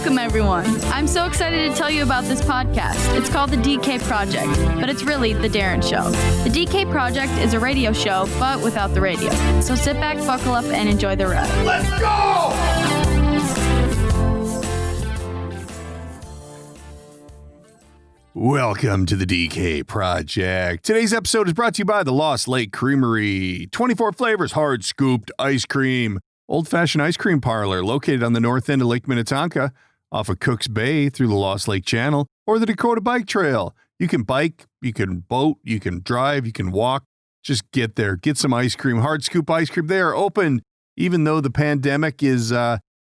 Welcome, everyone. I'm so excited to tell you about this podcast. It's called The DK Project, but it's really The Darren Show. The DK Project is a radio show, but without the radio. So sit back, buckle up, and enjoy the ride. Let's go! Welcome to the DK Project. Today's episode is brought to you by the Lost Lake Creamery. 24 flavors, hard scooped ice cream. Old-fashioned ice cream parlor located on the north end of Lake Minnetonka off of Cooks Bay through the Lost Lake Channel or the Dakota Bike Trail. You can bike, you can boat, you can drive, you can walk. Just get there. Get some ice cream. Hard scoop ice cream. They are open even though the pandemic is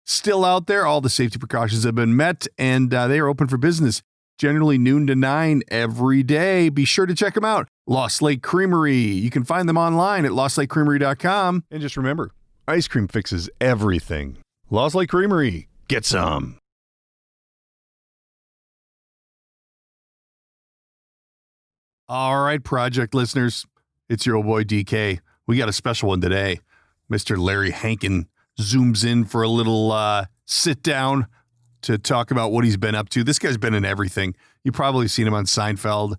still out there. All the safety precautions have been met and they are open for business. Generally noon to 9 every day. Be sure to check them out. Lost Lake Creamery. You can find them online at lostlakecreamery.com. And just remember, ice cream fixes everything. Lost Lake Creamery. Get some. All right, Project listeners. It's your old boy DK. We got a special one today. Mr. Larry Hankin zooms in for a little sit down to talk about what he's been up to. This guy's been in everything. You've probably seen him on Seinfeld,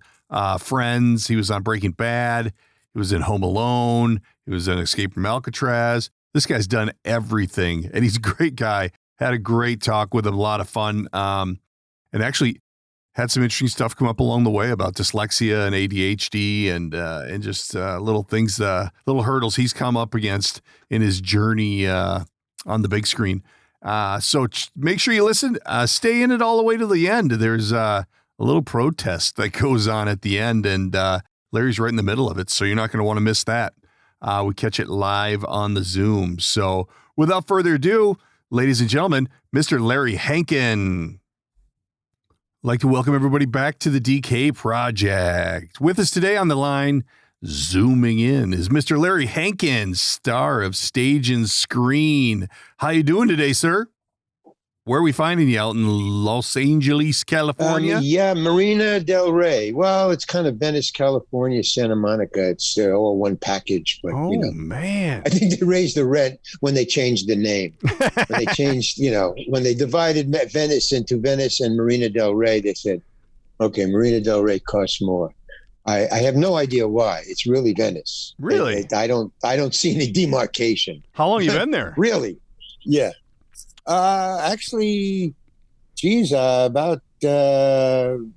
Friends. He was on Breaking Bad. He was in Home Alone. He was in Escape from Alcatraz. This guy's done everything, and he's a great guy. Had a great talk with him, a lot of fun, and actually had some interesting stuff come up along the way about dyslexia and ADHD and just little things, little hurdles he's come up against in his journey on the big screen. So make sure you listen. Stay in it all the way to the end. There's a little protest that goes on at the end, and Larry's right in the middle of it, so you're not going to want to miss that. We catch it live on the Zoom. So without further ado, ladies and gentlemen, Mr. Larry Hankin. I'd like to welcome everybody back to the DK Project. With us today on the line, zooming in, is Mr. Larry Hankin, star of stage and screen. How you doing today, sir? Where are we finding you? Out in Los Angeles, California? Yeah, Marina del Rey. Well, it's kind of Venice, California, Santa Monica. It's all one package. But, man. I think they raised the rent when they changed the name. When they changed, when they divided Venice into Venice and Marina del Rey, they said, okay, Marina del Rey costs more. I have no idea why. It's really Venice. Really? I don't see any demarcation. How long have you been there? Really? Yeah. Actually, about 10,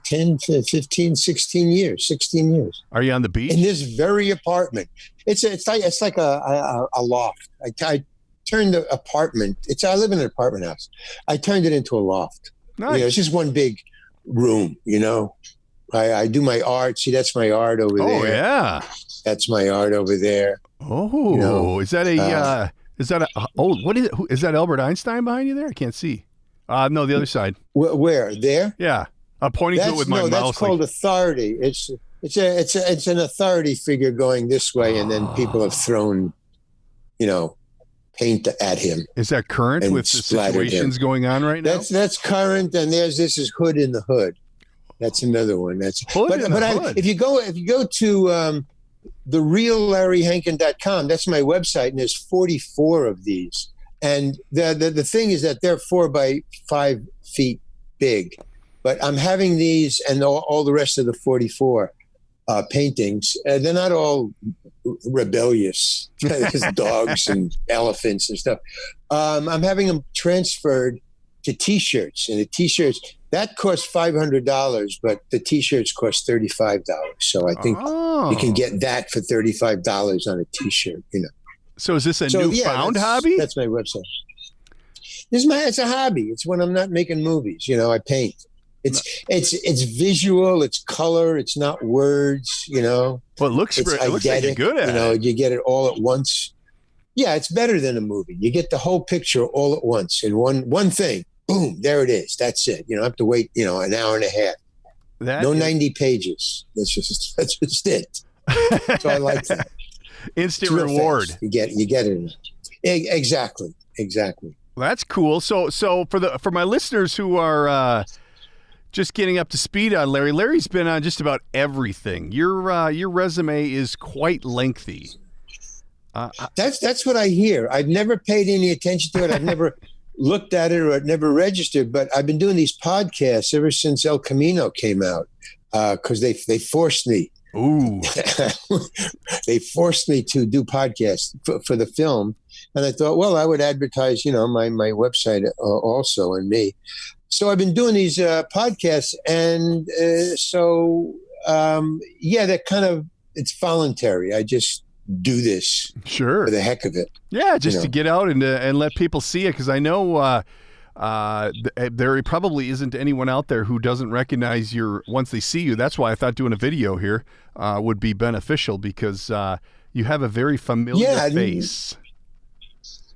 15, 16 years. 16 years. Are you on the beach? In this very apartment. It's like a loft. I turned the apartment. I live in an apartment house. I turned it into a loft. Nice. It's just one big room, I do my art. See, that's my art over there. Oh, yeah. That's my art over there. Oh, is that what is it? Is that Albert Einstein behind you there? I can't see. No, the other side. Where? There? Yeah. I'm pointing to it with my mouse. That's called authority. It's an authority figure going this way, and then people have thrown, paint at him. Is that current with the situations going on right now? That's current, and this is Hood in the Hood. That's another one. If you go to thereallarryhankin.com, that's my website, and there's 44 of these. And the thing is that they're 4 by 5 feet big, but I'm having these and all the rest of the 44 paintings. They're not all rebellious. There's dogs and elephants and stuff. I'm having them transferred to T-shirts, and the T-shirts that cost $500, but the T-shirts cost $35. So I think you can get that for $35 on a T-shirt. So is this a newfound hobby? That's my website. It's a hobby. It's when I'm not making movies. I paint. It's visual. It's color. It's not words. Well, it looks like you're good at it. You get it all at once. Yeah, it's better than a movie. You get the whole picture all at once in one thing. Boom, there it is. That's it. You don't have to wait, an hour and a half. 90 pages. That's just it. So I like that. Instant reward. Fast. You get it. Exactly. Well, that's cool. So for my listeners who are just getting up to speed on Larry, Larry's been on just about everything. Your resume is quite lengthy. That's what I hear. I've never paid any attention to it. I've never looked at it or it never registered. But I've been doing these podcasts ever since El Camino came out because they forced me. Ooh. They forced me to do podcasts for the film. And I thought, well, I would advertise, my website also and me. So I've been doing these podcasts. And that kind of, it's voluntary. I just do this for the heck of it. Yeah, just to get out and let people see it. Because I know there probably isn't anyone out there who doesn't recognize once they see you. That's why I thought doing a video here would be beneficial because you have a very familiar face.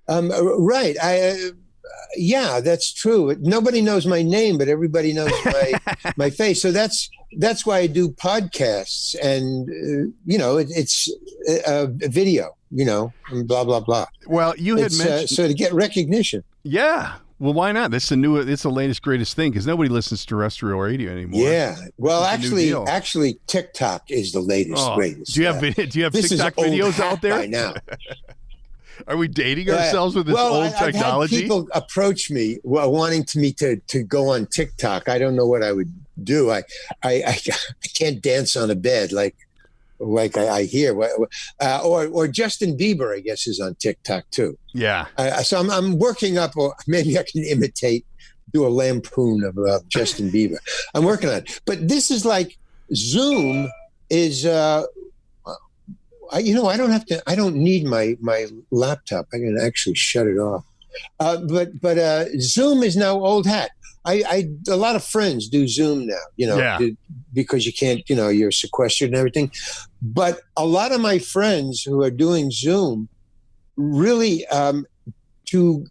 Right. That's true. Nobody knows my name, but everybody knows my face. So that's why I do podcasts and, it's a video, and blah, blah, blah. Well, you had mentioned. So to get recognition. Yeah. Well, why not? It's the latest, greatest thing because nobody listens to terrestrial radio anymore. Yeah. Well, actually, TikTok is the latest, greatest. Do you have TikTok videos out there? By now. Are we dating ourselves with this old technology? I've had people approach me wanting me to go on TikTok. I don't know what I would do. I can't dance on a bed like I hear. Or Justin Bieber, I guess, is on TikTok too. Yeah. So I'm working up, or maybe I can do a lampoon of Justin Bieber. I'm working on it. But this is like Zoom is. I don't need my laptop. I can actually shut it off. But Zoom is now old hat. A lot of friends do Zoom now, because you can't, you're sequestered and everything. But a lot of my friends who are doing Zoom really, to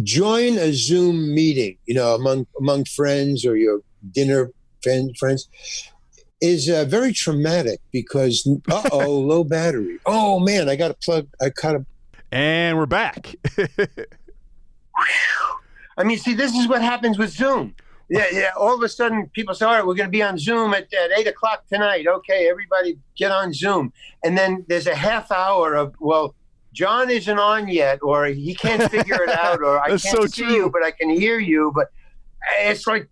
join a Zoom meeting, among friends or your dinner friends, is very traumatic because, low battery. Oh, man, I got to plug. And we're back. I mean, see, this is what happens with Zoom. Yeah. All of a sudden, people say, all right, we're going to be on Zoom at 8 o'clock tonight. Okay, everybody get on Zoom. And then there's a half hour of, well, John isn't on yet, or he can't figure it out, or I can't see you, but I can hear you. But it's like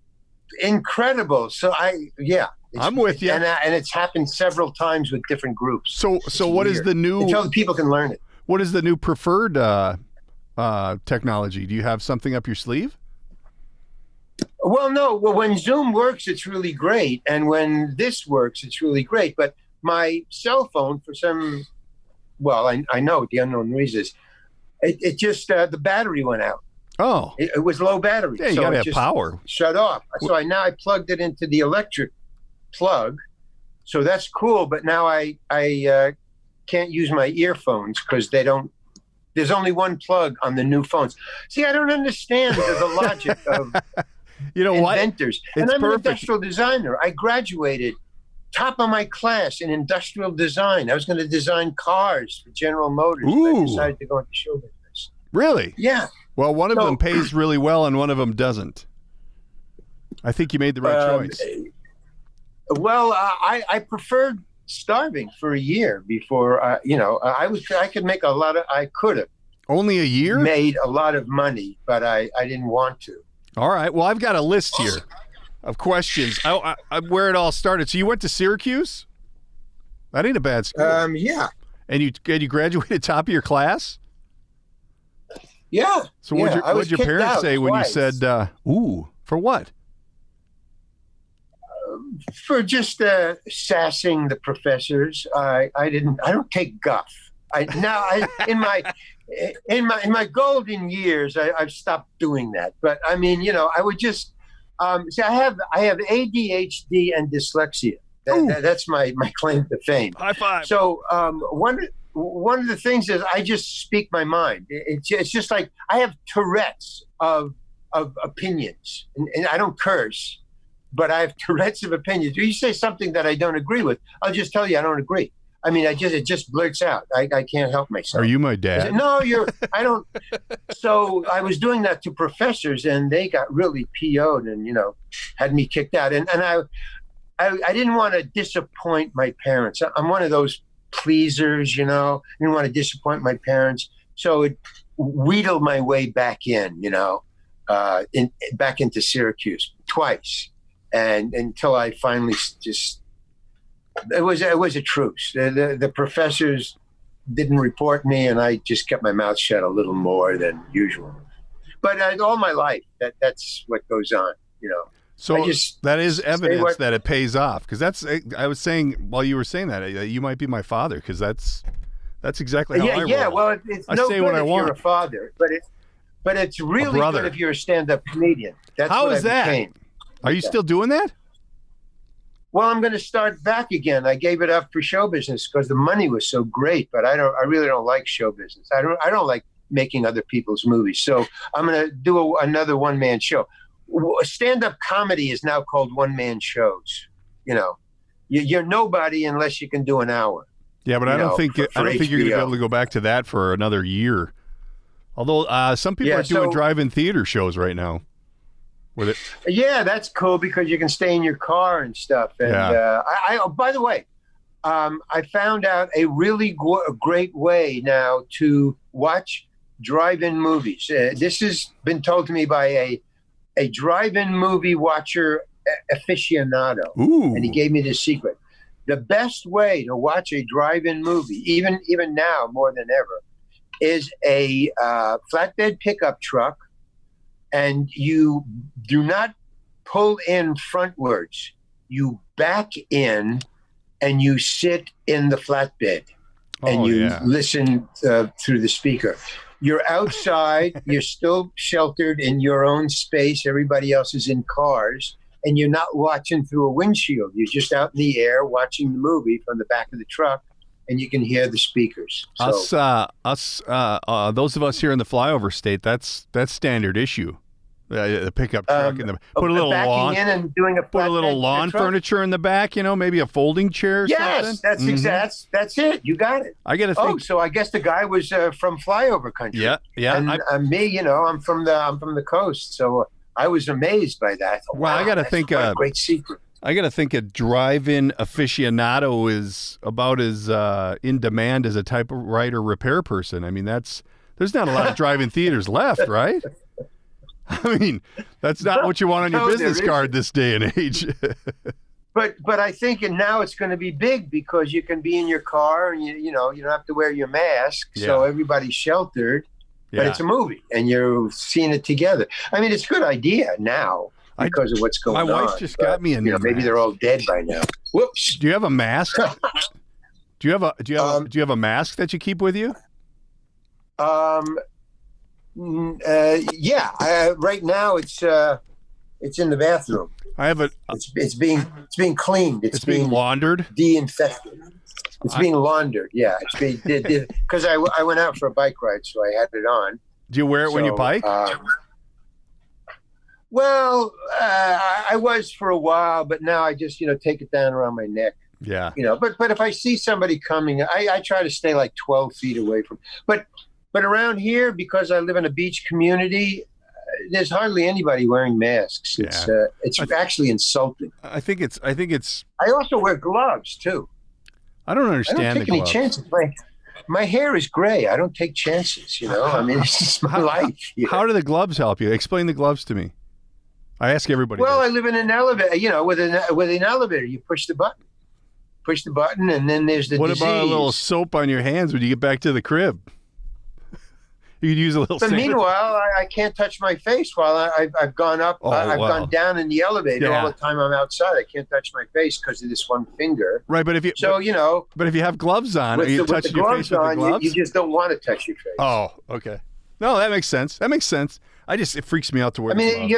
incredible. So I'm with you. And it's happened several times with different groups. So what is the new... Until people can learn it. What is the new preferred technology? Do you have something up your sleeve? Well, no. Well, when Zoom works, it's really great. And when this works, it's really great. But my cell phone, for some... Well, I know the unknown reasons. It just... the battery went out. Oh. It was low battery. Yeah, you got to have power. Shut off. So I plugged it into the electric plug, so that's cool. But now I can't use my earphones because there's only one plug on the new phones. See, I don't understand the logic of inventors. And I'm an industrial designer. I graduated top of my class in industrial design. I was going to design cars for General Motors. But I decided to go into show business. Really? Yeah. Well, one of them pays really well and one of them doesn't. I think you made the right choice. Well, I preferred starving for a year before, I could make I could have. Only a year? Made a lot of money, but I didn't want to. All right. Well, I've got a list here of questions. Where it all started. So you went to Syracuse? That ain't a bad school. Yeah. And you graduated top of your class? Yeah. So what'd your parents say when you said, for what? For just sassing the professors. I don't take guff. In my golden years, I've stopped doing that. But I mean, I would just see. I have ADHD and dyslexia. That's my claim to fame. High five. So one of the things is I just speak my mind. It's just like I have Tourette's of opinions, and I don't curse. But I have Tourette's of opinions. If you say something that I don't agree with, I'll just tell you I don't agree. I mean, it just blurts out. I can't help myself. Are you my dad? No, I don't. So I was doing that to professors, and they got really PO'd and, had me kicked out. And I didn't want to disappoint my parents. I'm one of those pleasers, I didn't want to disappoint my parents. So wheedle my way back in, back into Syracuse twice, and until I finally just it was a truce. The professors didn't report me, and I just kept my mouth shut a little more than usual. But all my life, that's what goes on, So that is evidence that it pays off, because I was saying while you were saying that you might be my father, because that's exactly how I roll. Yeah. Well, it's no good if you're a father, but it's really good if you're a stand-up comedian. That's how what is that? Became. Are you still doing that? Well, I'm going to start back again. I gave it up for show business because the money was so great, but I really don't like show business. I don't like making other people's movies. So I'm going to do another one-man show. Stand-up comedy is now called one-man shows. You're nobody unless you can do an hour. Yeah, but I don't think you're going to be able to go back to that for another year. Although some people are doing drive-in theater shows right now. Yeah, that's cool because you can stay in your car and stuff. And by the way, I found out a really great way now to watch drive-in movies. This has been told to me by a drive-in movie watcher aficionado. Ooh. And he gave me this secret. The best way to watch a drive-in movie, even now more than ever, is a flatbed pickup truck, and you do not pull in frontwards. You back in, and you sit in the flatbed, and you listen through the speaker. You're outside. You're still sheltered in your own space. Everybody else is in cars, and you're not watching through a windshield. You're just out in the air watching the movie from the back of the truck, and you can hear the speakers. Those of us here in the flyover state, that's standard issue. The pickup truck and put a little lawn in and doing put a little lawn furniture in the back. Maybe a folding chair. Or yes, something. That's it. You got it. I got to think. Oh, so I guess the guy was from flyover country. Yeah. And me, I'm from the coast, so I was amazed by that. Well, I got to think. Great secret. I got to think a drive-in aficionado is about as in demand as a typewriter repair person. I mean, there's not a lot of drive-in theaters left, right? I mean, that's not what you want on your business card this day and age. But I think now it's going to be big because you can be in your car and you don't have to wear your mask, so everybody's sheltered. Yeah. But it's a movie and you're seeing it together. I mean, it's a good idea now because of what's going on. My wife just got me a new maybe mask. They're all dead by now. Whoops. Do you have a mask? do you have a mask that you keep with you? Yeah. Right now it's in the bathroom. I have a. It's being cleaned. It's being laundered. Deinfected. It's being laundered. Yeah. It's being because I went out for a bike ride, so I had it on. Do you wear it when you bike? Well, I was for a while, but now I just take it down around my neck. Yeah. But if I see somebody coming, I try to stay like 12 feet away from. But around here, because I live in a beach community, there's hardly anybody wearing masks. It's actually insulting. I think it's. I also wear gloves too. I don't understand. I don't take any chances. My hair is gray. I don't take chances. I mean, it's just my life. How do the gloves help you? Explain the gloves to me. I ask everybody. Well, this. I live in an elevator. With an elevator, you push the button, and then there's the disease. What about a little soap on your hands when you get back to the crib? You could use a little. But meanwhile, I can't touch my face while I've gone up. I've gone down in the elevator all the time. I'm outside. I can't touch my face because of this one finger. Right, but if you but if you have gloves on, are you touching your face with the gloves? You just don't want to touch your face. Oh, okay. No, that makes sense. It freaks me out to wear. I mean,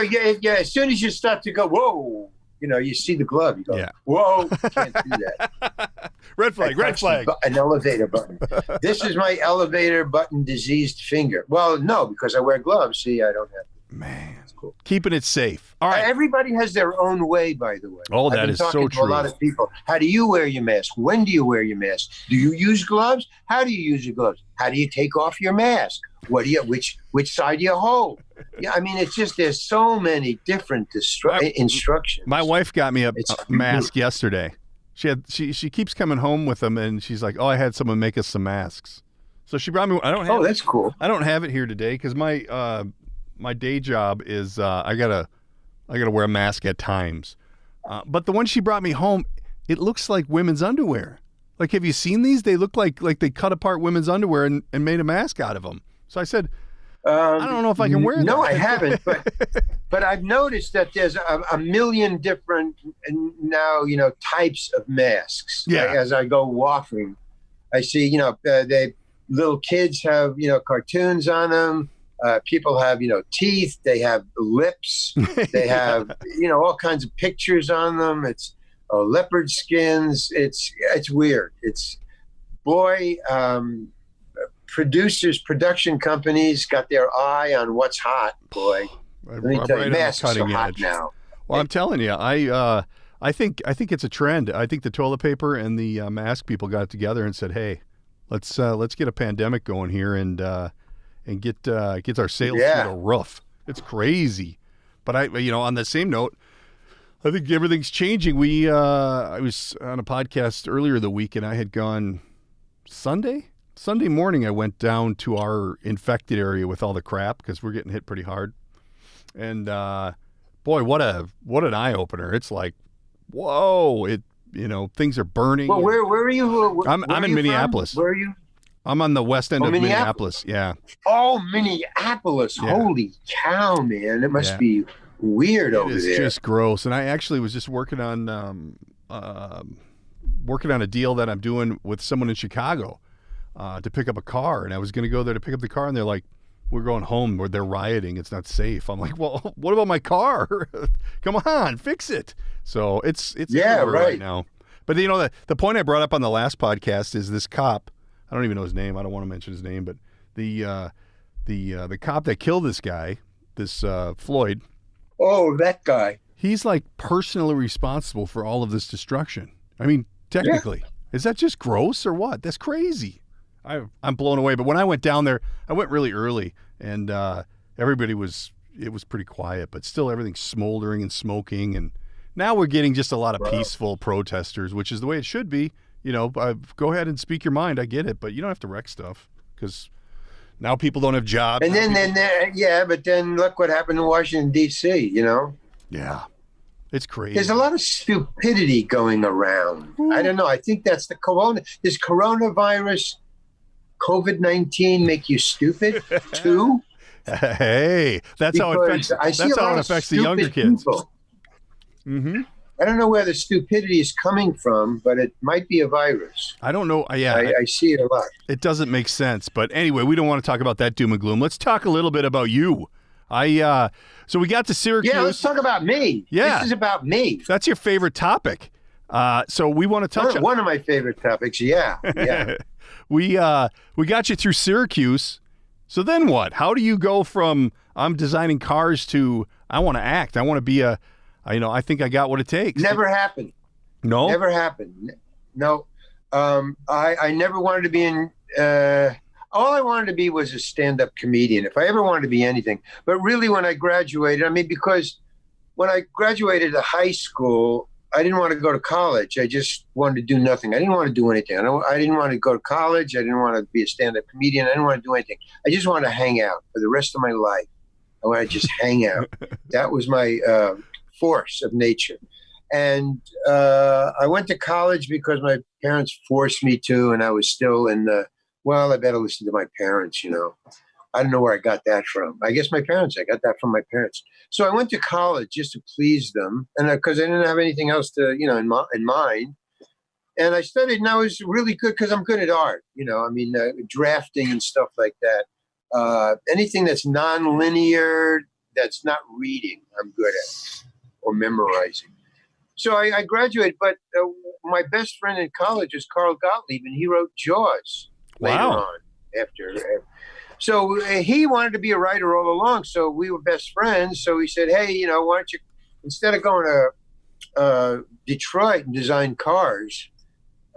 yeah. As soon as you start to go, whoa. You see the glove. You go, whoa, can't do that. Red flag. An elevator button. This is my elevator button diseased finger. Well, no, because I wear gloves. See, I don't have to. Man, that's cool. Keeping it safe. All right. Everybody has their own way, by the way. Oh, that is so true. A lot of people. How do you wear your mask? When do you wear your mask? Do you use gloves? How do you use your gloves? How do you take off your mask? Which side do you hold? Yeah, I mean, it's just there's so many different instructions. My wife got me a mask yesterday. She keeps coming home with them, and she's like, "Oh, I had someone make us some masks." So she brought me. I don't have. Oh, that's cool. I don't have it here today because my day job is I gotta wear a mask at times. But the one she brought me home, it looks like women's underwear. Like, have you seen these? They look like they cut apart women's underwear and made a mask out of them. So I said, I don't know if I can wear that. No, I haven't. But I've noticed that there's a million different now, types of masks. Yeah. Like, as I go walking, I see, they little kids have, cartoons on them. People have, teeth. They have lips. They have, all kinds of pictures on them. It's leopard skins. It's weird. Production companies got their eye on what's hot, boy. Let me tell you, masks are hot now. Well, I'm telling you, I think it's a trend. I think the toilet paper and the mask people got together and said, "Hey, let's get a pandemic going here and get our sales through the roof." It's crazy. But on the same note, I think everything's changing. I was on a podcast earlier the week, and I had gone Sunday morning. I went down to our infected area with all the crap because we're getting hit pretty hard. And boy, what an eye opener! It's like, whoa! Things are burning. Well, where are you? I'm in Minneapolis. Where are you? I'm on the west end of Minneapolis. Yeah. Oh, Minneapolis! Yeah. Holy cow, man! It must be weird over there. It's just gross. And I actually was just working on a deal that I'm doing with someone in Chicago to pick up a car, and I was going to go there to pick up the car, and they're like, "We're going home where they're rioting. It's not safe." I'm like, "Well, what about my car? Come on, fix it." So it's right now. But the point I brought up on the last podcast is this cop. I don't even know his name. I don't want to mention his name, but the cop that killed this guy, this Floyd. Oh, that guy. He's like personally responsible for all of this destruction. I mean, technically, is that just gross or what? That's crazy. I'm blown away. But when I went down there, I went really early, and it was pretty quiet, but still everything's smoldering and smoking. And now we're getting just a lot of peaceful protesters, which is the way it should be. Go ahead and speak your mind. I get it, but you don't have to wreck stuff because now people don't have jobs. And but then look what happened in Washington, D.C., Yeah. It's crazy. There's a lot of stupidity going around. Ooh. I don't know. I think that's the Does coronavirus, COVID-19 make you stupid too? Hey, that's how it affects the younger kids. Mm-hmm. I don't know where the stupidity is coming from, but it might be a virus. I don't know. Yeah, I see it a lot. It doesn't make sense. But anyway, we don't want to talk about that doom and gloom. Let's talk a little bit about you. So we got to Syracuse. Yeah, let's talk about me. Yeah. This is about me. That's your favorite topic. So we want to touch on one of my favorite topics. Yeah. We got you through Syracuse. So then what? How do you go from I'm designing cars to I want to act? I want to be I think I got what it takes. Never happened. No? Never happened. No. I never wanted to be in all I wanted to be was a stand-up comedian, if I ever wanted to be anything. But really when I graduated, because when I graduated high school, I didn't want to go to college. I just wanted to do nothing. I didn't want to do anything. I didn't want to go to college. I didn't want to be a stand-up comedian. I didn't want to do anything. I just wanted to hang out for the rest of my life. I wanted to just hang out. That was my force of nature. And I went to college because my parents forced me to, and I was still in I better listen to my parents, I don't know where I got that from. I guess I got that from my parents. So I went to college just to please them, and because I didn't have anything else to, in mind. And I studied, and I was really good because I'm good at art, drafting and stuff like that. Anything that's non-linear, that's not reading, I'm good at, or memorizing. So I graduated, but my best friend in college is Carl Gottlieb, and he wrote Jaws later on. So he wanted to be a writer all along, so we were best friends. So he said, hey, why don't you, instead of going to Detroit and design cars,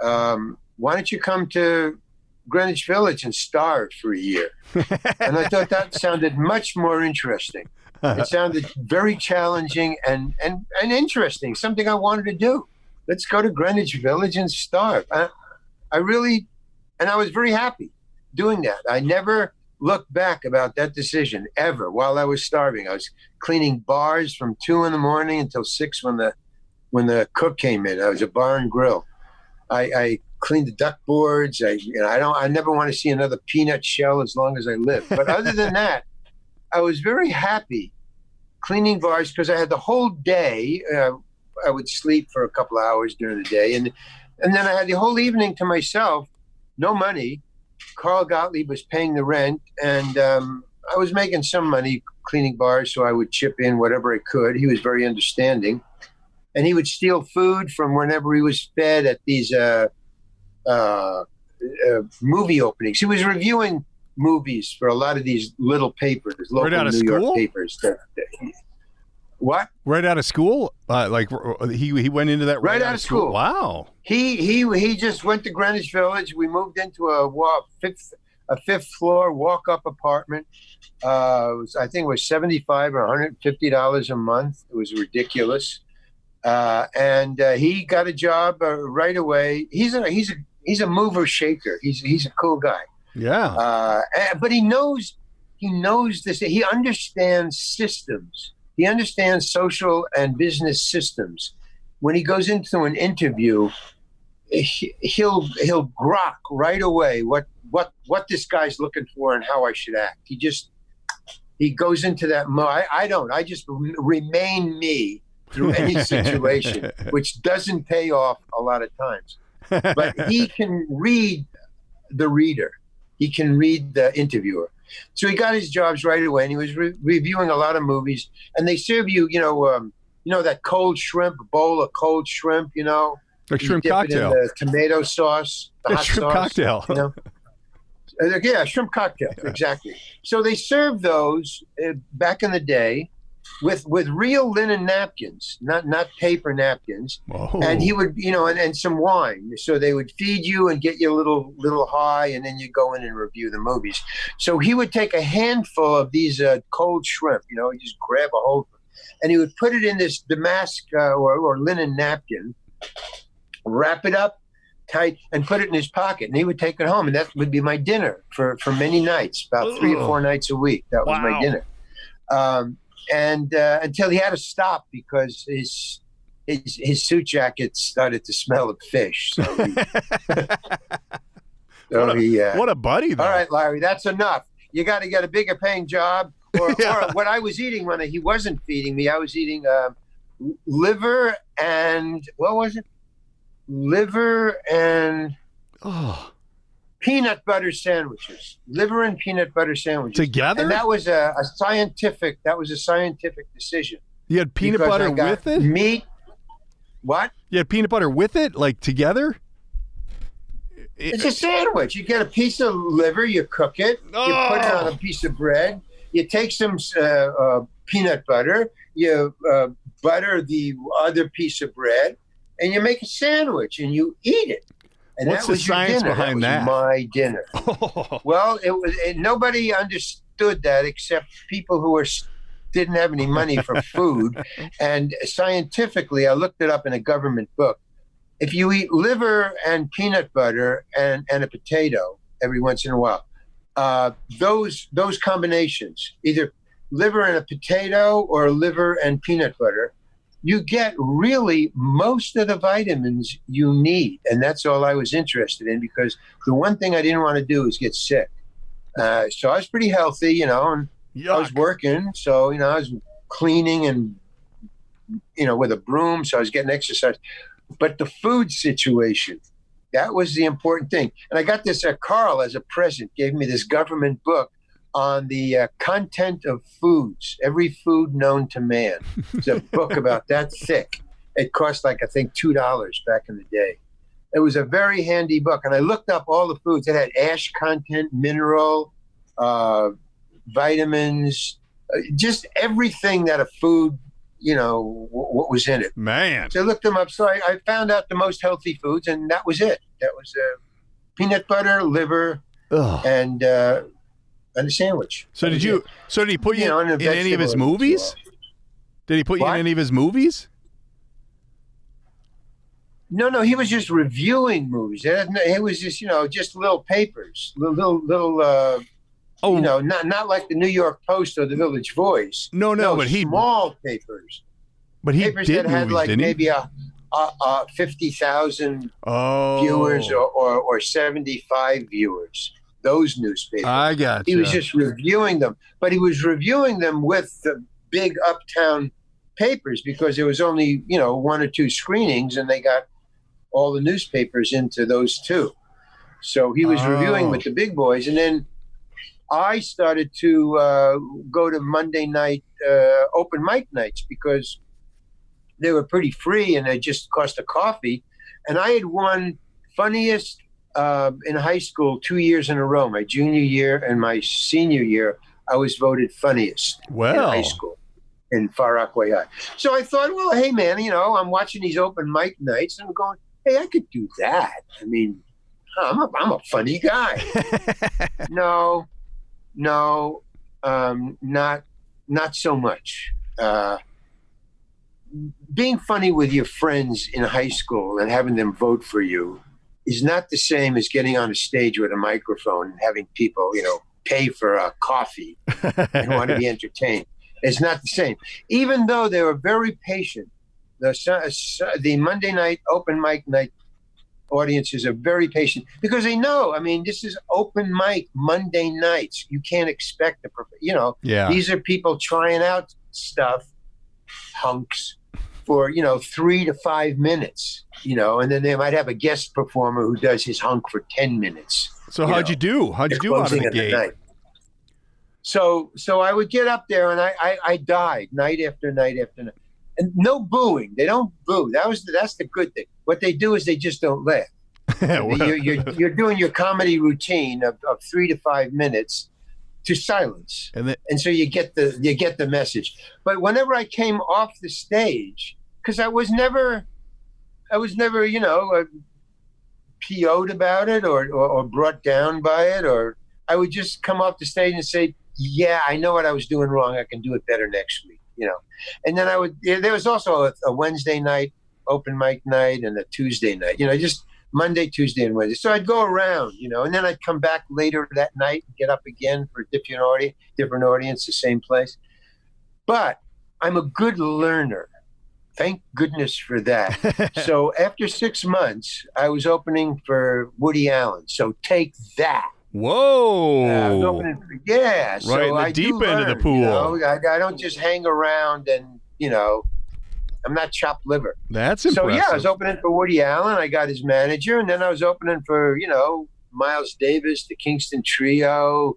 why don't you come to Greenwich Village and starve for a year? And I thought that sounded much more interesting. It sounded very challenging and interesting, something I wanted to do. Let's go to Greenwich Village and starve. I was very happy. doing that. I never looked back about that decision ever while I was starving. I was cleaning bars from 2 a.m. until 6 when the cook came in. I was a bar and grill. I cleaned the duck boards. I never want to see another peanut shell as long as I live. But other than that, I was very happy cleaning bars because I had the whole day. I would sleep for a couple of hours during the day, and then I had the whole evening to myself. No money. Carl Gottlieb was paying the rent, and I was making some money cleaning bars, so I would chip in whatever I could. He was very understanding. And he would steal food from whenever he was fed at these movie openings. He was reviewing movies for a lot of these little papers, local right out of New school? York papers. What? Right out of school? Like he went into that right out of school. Wow. He just went to Greenwich Village. We moved into a fifth floor walk-up apartment. I think it was $75 or $150 a month. It was ridiculous. And he got a job right away. He's a mover shaker. He's a cool guy. Yeah. But he knows this. He understands systems. He understands social and business systems. When he goes into an interview, he'll grok right away what this guy's looking for and how I should act. He goes into that mode. I don't. I just remain me through any situation, which doesn't pay off a lot of times. But he can read the reader. He can read the interviewer. So he got his jobs right away, and he was reviewing a lot of movies. And they serve you, that cold shrimp, bowl of cold shrimp, Like shrimp cocktail. It in the tomato sauce, the hot shrimp sauce, cocktail. Yeah, shrimp cocktail, exactly. So they served those back in the day with real linen napkins, not paper napkins. Whoa. And he would, and some wine. So they would feed you and get you a little high, and then you go in and review the movies. So he would take a handful of these cold shrimp, he just grab a hold of it, and he would put it in this damask or linen napkin, wrap it up tight, and put it in his pocket, and he would take it home, and that would be my dinner for many nights, about 3 or 4 nights a week. That was my dinner. And until he had to stop because his suit jacket started to smell of fish. So what a buddy, though. All right, Larry, that's enough. You got to get a bigger paying job. Or what I was eating when he wasn't feeding me, I was eating liver and what was it? Liver and peanut butter sandwiches. Liver and peanut butter sandwiches together. And that was a scientific decision. You had peanut butter with it? Meat. What? You had peanut butter with it, like together? It's a sandwich. You get a piece of liver, you cook it, you put it on a piece of bread, you take some peanut butter, you butter the other piece of bread, and you make a sandwich and you eat it. And what's that was the science behind that? My dinner. Well, nobody understood that except people who didn't have any money for food. And scientifically, I looked it up in a government book. If you eat liver and peanut butter and a potato every once in a while, those combinations, either liver and a potato or liver and peanut butter, you get really most of the vitamins you need. And that's all I was interested in, because the one thing I didn't want to do is get sick. So I was pretty healthy, and I was working. So, I was cleaning and, with a broom. So I was getting exercise. But the food situation, that was the important thing. And I got this, Carl, as a present, gave me this government book on the content of foods, every food known to man. It's a book about that thick. It cost I think $2 back in the day. It was a very handy book. And I looked up all the foods. It had ash content, mineral, vitamins, just everything that a food, what was in it. Man. So I looked them up. So I found out the most healthy foods, and that was it. That was peanut butter, liver, and a sandwich. So did he put you in any of his movies? Did he put you in any of his movies? No, he was just reviewing movies. It was just, just little papers, little not like the New York Post or the Village Voice. No, but small papers. But he papers did that had movies, like didn't he? maybe a 50,000 viewers or 75 viewers. Those newspapers. I got you. He was just reviewing them, but he was reviewing them with the big uptown papers because there was only, one or two screenings, and they got all the newspapers into those two. So he was reviewing with the big boys, and then I started to go to Monday night open mic nights because they were pretty free and they just cost a coffee. And I had won funniest in high school 2 years in a row. My junior year and my senior year, I was voted funniest in high school in Far Rockaway High. So I thought, well, hey, man, I'm watching these open mic nights and I'm going, hey, I could do that. I mean, I'm a funny guy. No, not so much. Being funny with your friends in high school and having them vote for you is not the same as getting on a stage with a microphone and having people, pay for a coffee and want to be entertained. It's not the same. Even though they were very patient, the Monday night open mic night audiences are very patient because they know, this is open mic Monday nights. You can't expect these are people trying out stuff, hunks, for 3 to 5 minutes, and then they might have a guest performer who does his hunk for 10 minutes. So how'd you do out of the gate? So I would get up there and I died night after night after night, and no booing. They don't boo. That's the good thing. What they do is they just don't laugh. You're doing your comedy routine of 3 to 5 minutes to silence, and so you get the message. But whenever I came off the stage, because I was never PO'd about it or brought down by it, or I would just come off the stage and say, yeah, I know what I was doing wrong. I can do it better next week, And then there was also a Wednesday night open mic night and a Tuesday night, just Monday, Tuesday, and Wednesday. So I'd go around, and then I'd come back later that night and get up again for a different audience, the same place. But I'm a good learner. Thank goodness for that. So after 6 months, I was opening for Woody Allen. So take that. Whoa. I was opening for, yeah. Right so in the I deep end of the pool. I don't just hang around and, I'm not chopped liver. That's impressive. So, yeah, I was opening for Woody Allen. I got his manager. And then I was opening for, Miles Davis, the Kingston Trio,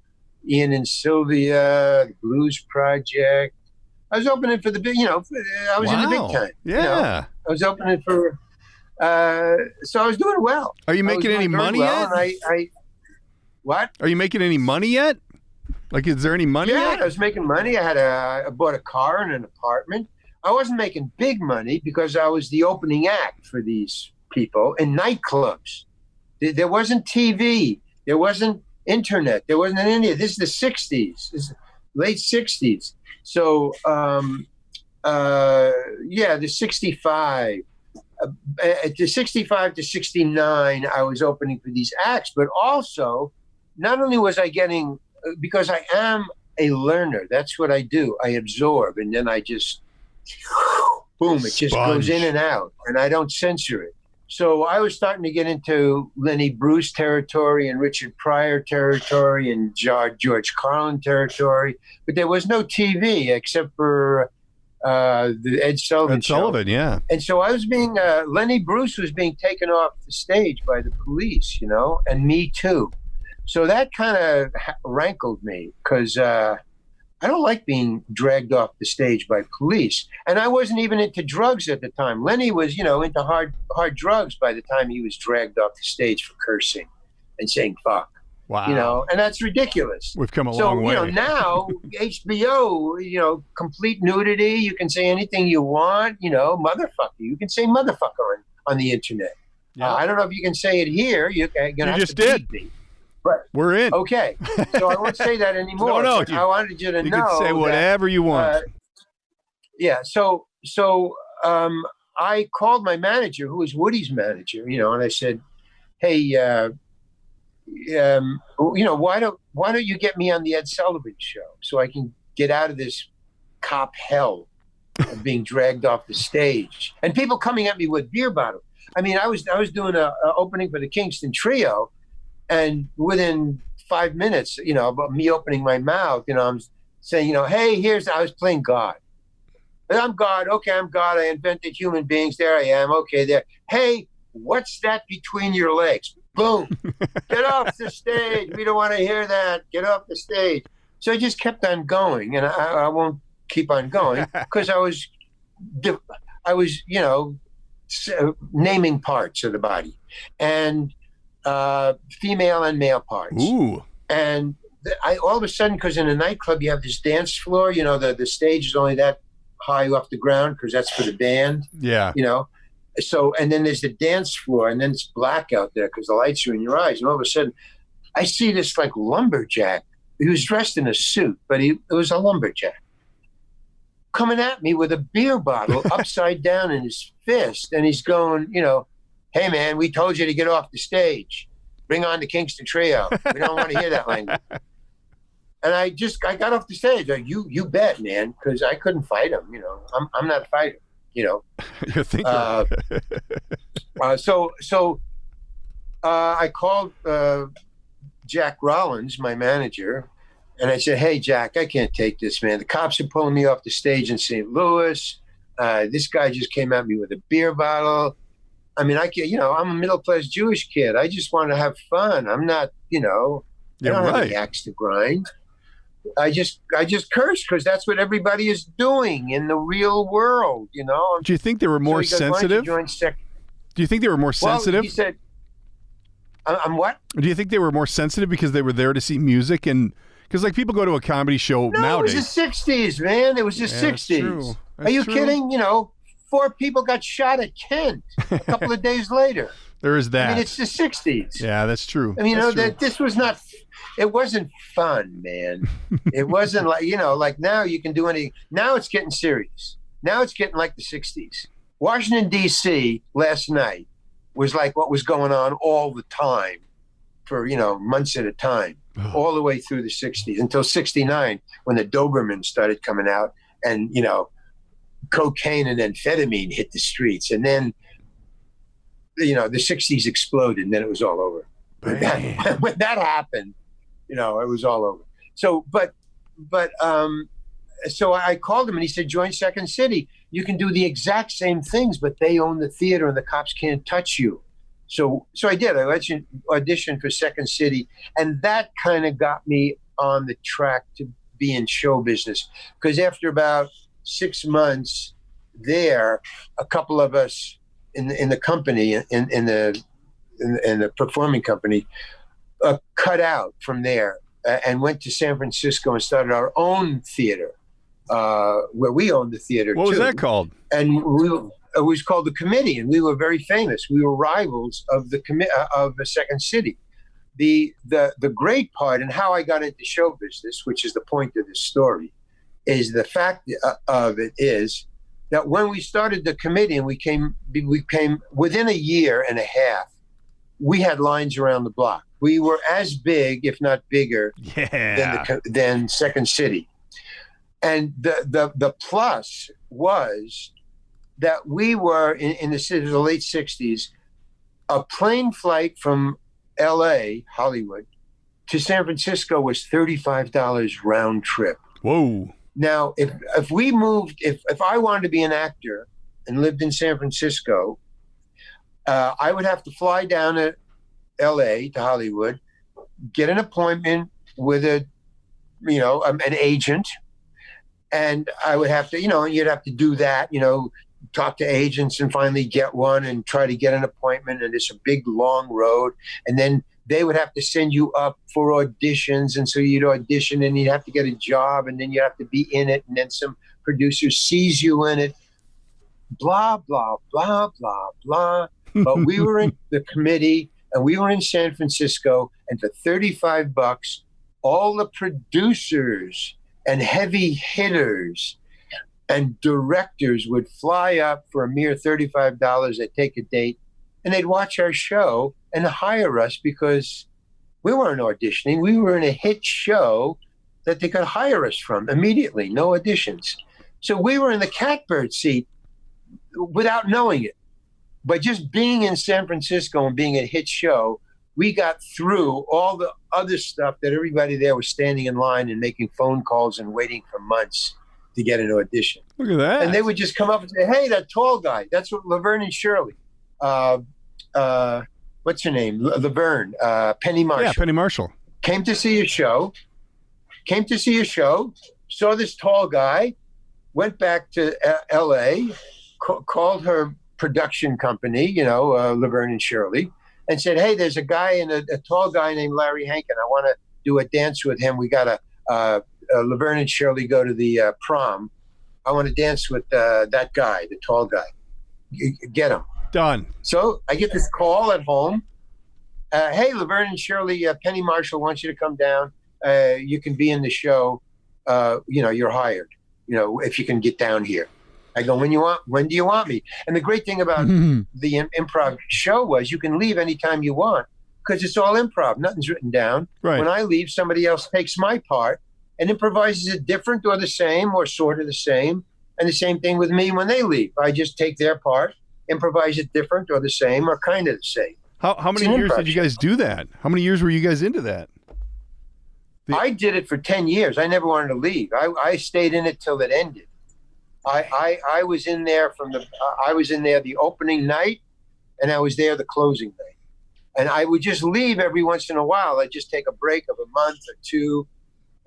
Ian and Sylvia, the Blues Project. I was opening for the big, I was in the big time. Yeah. I was opening for, so I was doing well. Are you making any money yet? And what? Are you making any money yet? Like, is there any money yet? Yeah, I was making money. I bought a car and an apartment. I wasn't making big money because I was the opening act for these people in nightclubs. There wasn't TV. There wasn't internet. There wasn't any. This is the 60s. This is late 60s. So, the 65. The 65 to 69, I was opening for these acts. But also, not only was I getting, because I am a learner. That's what I do. I absorb, and then I just... boom, it just goes in and out, and I don't censor it. So I was starting to get into Lenny Bruce territory and Richard Pryor territory and George Carlin territory, but there was no TV except for the Ed Sullivan show. Yeah. And so I was being, Lenny Bruce was being taken off the stage by the police, and me too. So that kind of rankled me because I don't like being dragged off the stage by police. And I wasn't even into drugs at the time. Lenny was, into hard drugs by the time he was dragged off the stage for cursing and saying fuck. Wow. And that's ridiculous. We've come a long way. So, now HBO, complete nudity. You can say anything you want, motherfucker. You can say motherfucker on the internet. Yeah. I don't know if you can say it here. You're going to have just to did. beat me. But, we're in. Okay. So I won't say that anymore. No, I wanted you to know. You can say whatever you want. Yeah. So I called my manager, who was Woody's manager, and I said, hey, why don't you get me on the Ed Sullivan Show so I can get out of this cop hell of being dragged off the stage and people coming at me with beer bottles. I mean, I was doing a opening for the Kingston Trio, and within 5 minutes, about me opening my mouth, I'm saying, hey, I was playing God. I'm God. Okay, I'm God. I invented human beings. There I am. Okay, there. Hey, what's that between your legs? Boom. Get off the stage. We don't want to hear that. Get off the stage. So I just kept on going, and I won't keep on going because I was, naming parts of the body, and female and male parts. Ooh. And I all of a sudden, because in a nightclub you have this dance floor, the stage is only that high off the ground because that's for the band. Yeah. So, and then there's the dance floor, and then it's black out there because the lights are in your eyes. And all of a sudden, I see this like lumberjack. He was dressed in a suit, but it was a lumberjack coming at me with a beer bottle upside down in his fist. And he's going, hey, man, we told you to get off the stage. Bring on the Kingston Trio. We don't want to hear that language. And I got off the stage. Like, you bet, man, because I couldn't fight him. I'm not a fighter. You're thinking. So I called Jack Rollins, my manager, and I said, hey, Jack, I can't take this, man. The cops are pulling me off the stage in St. Louis. This guy just came at me with a beer bottle. I mean, I'm a middle-class Jewish kid. I just want to have fun. I'm not, I don't have any axe to grind. I just curse because that's what everybody is doing in the real world, Do you think they were more sensitive? Do you think they were more sensitive? Well, he said, I'm what? Do you think they were more sensitive because they were there to see music? And because like people go to a comedy show nowadays. It was the 60s, man. It was the 60s. Are you kidding? 4 people got shot at Kent a couple of days later. There is that. I mean, it's the 60s. Yeah, that's true. I mean, this was not, it wasn't fun, man. It wasn't like, like now you can do anything. Now it's getting serious. Now it's getting like the 60s. Washington, D.C. last night was like what was going on all the time for, months at a time, all the way through the 60s until 69 when the Dobermans started coming out and, cocaine and amphetamine hit the streets. And then, the 60s exploded and then it was all over. When that happened, it was all over. So, so I called him and he said, join Second City. You can do the exact same things, but they own the theater and the cops can't touch you. So I did. I auditioned for Second City, and that kind of got me on the track to be in show business. Because after about 6 months there, a couple of us in the company, in the performing company, cut out from there and went to San Francisco and started our own theater, where we owned the theater. What was that called? And it was called The Committee, and we were very famous. We were rivals of the Second City. The great part and how I got into show business, which is the point of this story, is the fact of it is that when we started The Committee and we came within a year and a half, we had lines around the block. We were as big, if not bigger, than Second City. And the plus was that we were in the late 60s, a plane flight from LA, Hollywood, to San Francisco was $35 round trip. Whoa. Now, if we moved, if I wanted to be an actor and lived in San Francisco, I would have to fly down to LA, to Hollywood, get an appointment with an agent. And I would have to, you'd have to do that, talk to agents and finally get one and try to get an appointment. And it's a big, long road. And then they would have to send you up for auditions. And so you'd audition and you'd have to get a job and then you have to be in it. And then some producer sees you in it, blah, blah, blah, blah, blah. But we were in The Committee and we were in San Francisco. And for $35, all the producers and heavy hitters And directors would fly up for a mere $35. They'd take a date and they'd watch our show and hire us because we weren't auditioning. We were in a hit show that they could hire us from immediately, no auditions. So we were in the catbird seat without knowing it. But just being in San Francisco and being a hit show, we got through all the other stuff that everybody there was standing in line and making phone calls and waiting for months to get an audition. Look at that. And they would just come up and say, hey, that tall guy, that's what Laverne and Shirley. What's her name? Laverne, Penny Marshall. Yeah, Penny Marshall. Came to see a show, saw this tall guy, went back to L.A., called her production company, Laverne and Shirley, and said, hey, there's a guy a tall guy named Larry Hankin. I want to do a dance with him. We got Laverne and Shirley go to the prom. I want to dance with that guy, the tall guy. Get him. Done. So I get this call at home. Hey, Laverne and Shirley, Penny Marshall wants you to come down. You can be in the show. You're hired. If you can get down here. I go, when do you want me? And the great thing about the improv show was you can leave anytime you want because it's all improv. Nothing's written down. Right. When I leave, somebody else takes my part and improvises it different or the same or sort of the same. And the same thing with me when they leave. I just take their part, improvise it different or the same or kind of the same. How many years did you guys do that? How many years were you guys into that? I did it for 10 years. I never wanted to leave. I stayed in it till it ended. I was in there the opening night, and I was there the closing night. And I would just leave every once in a while. I'd just take a break of a month or two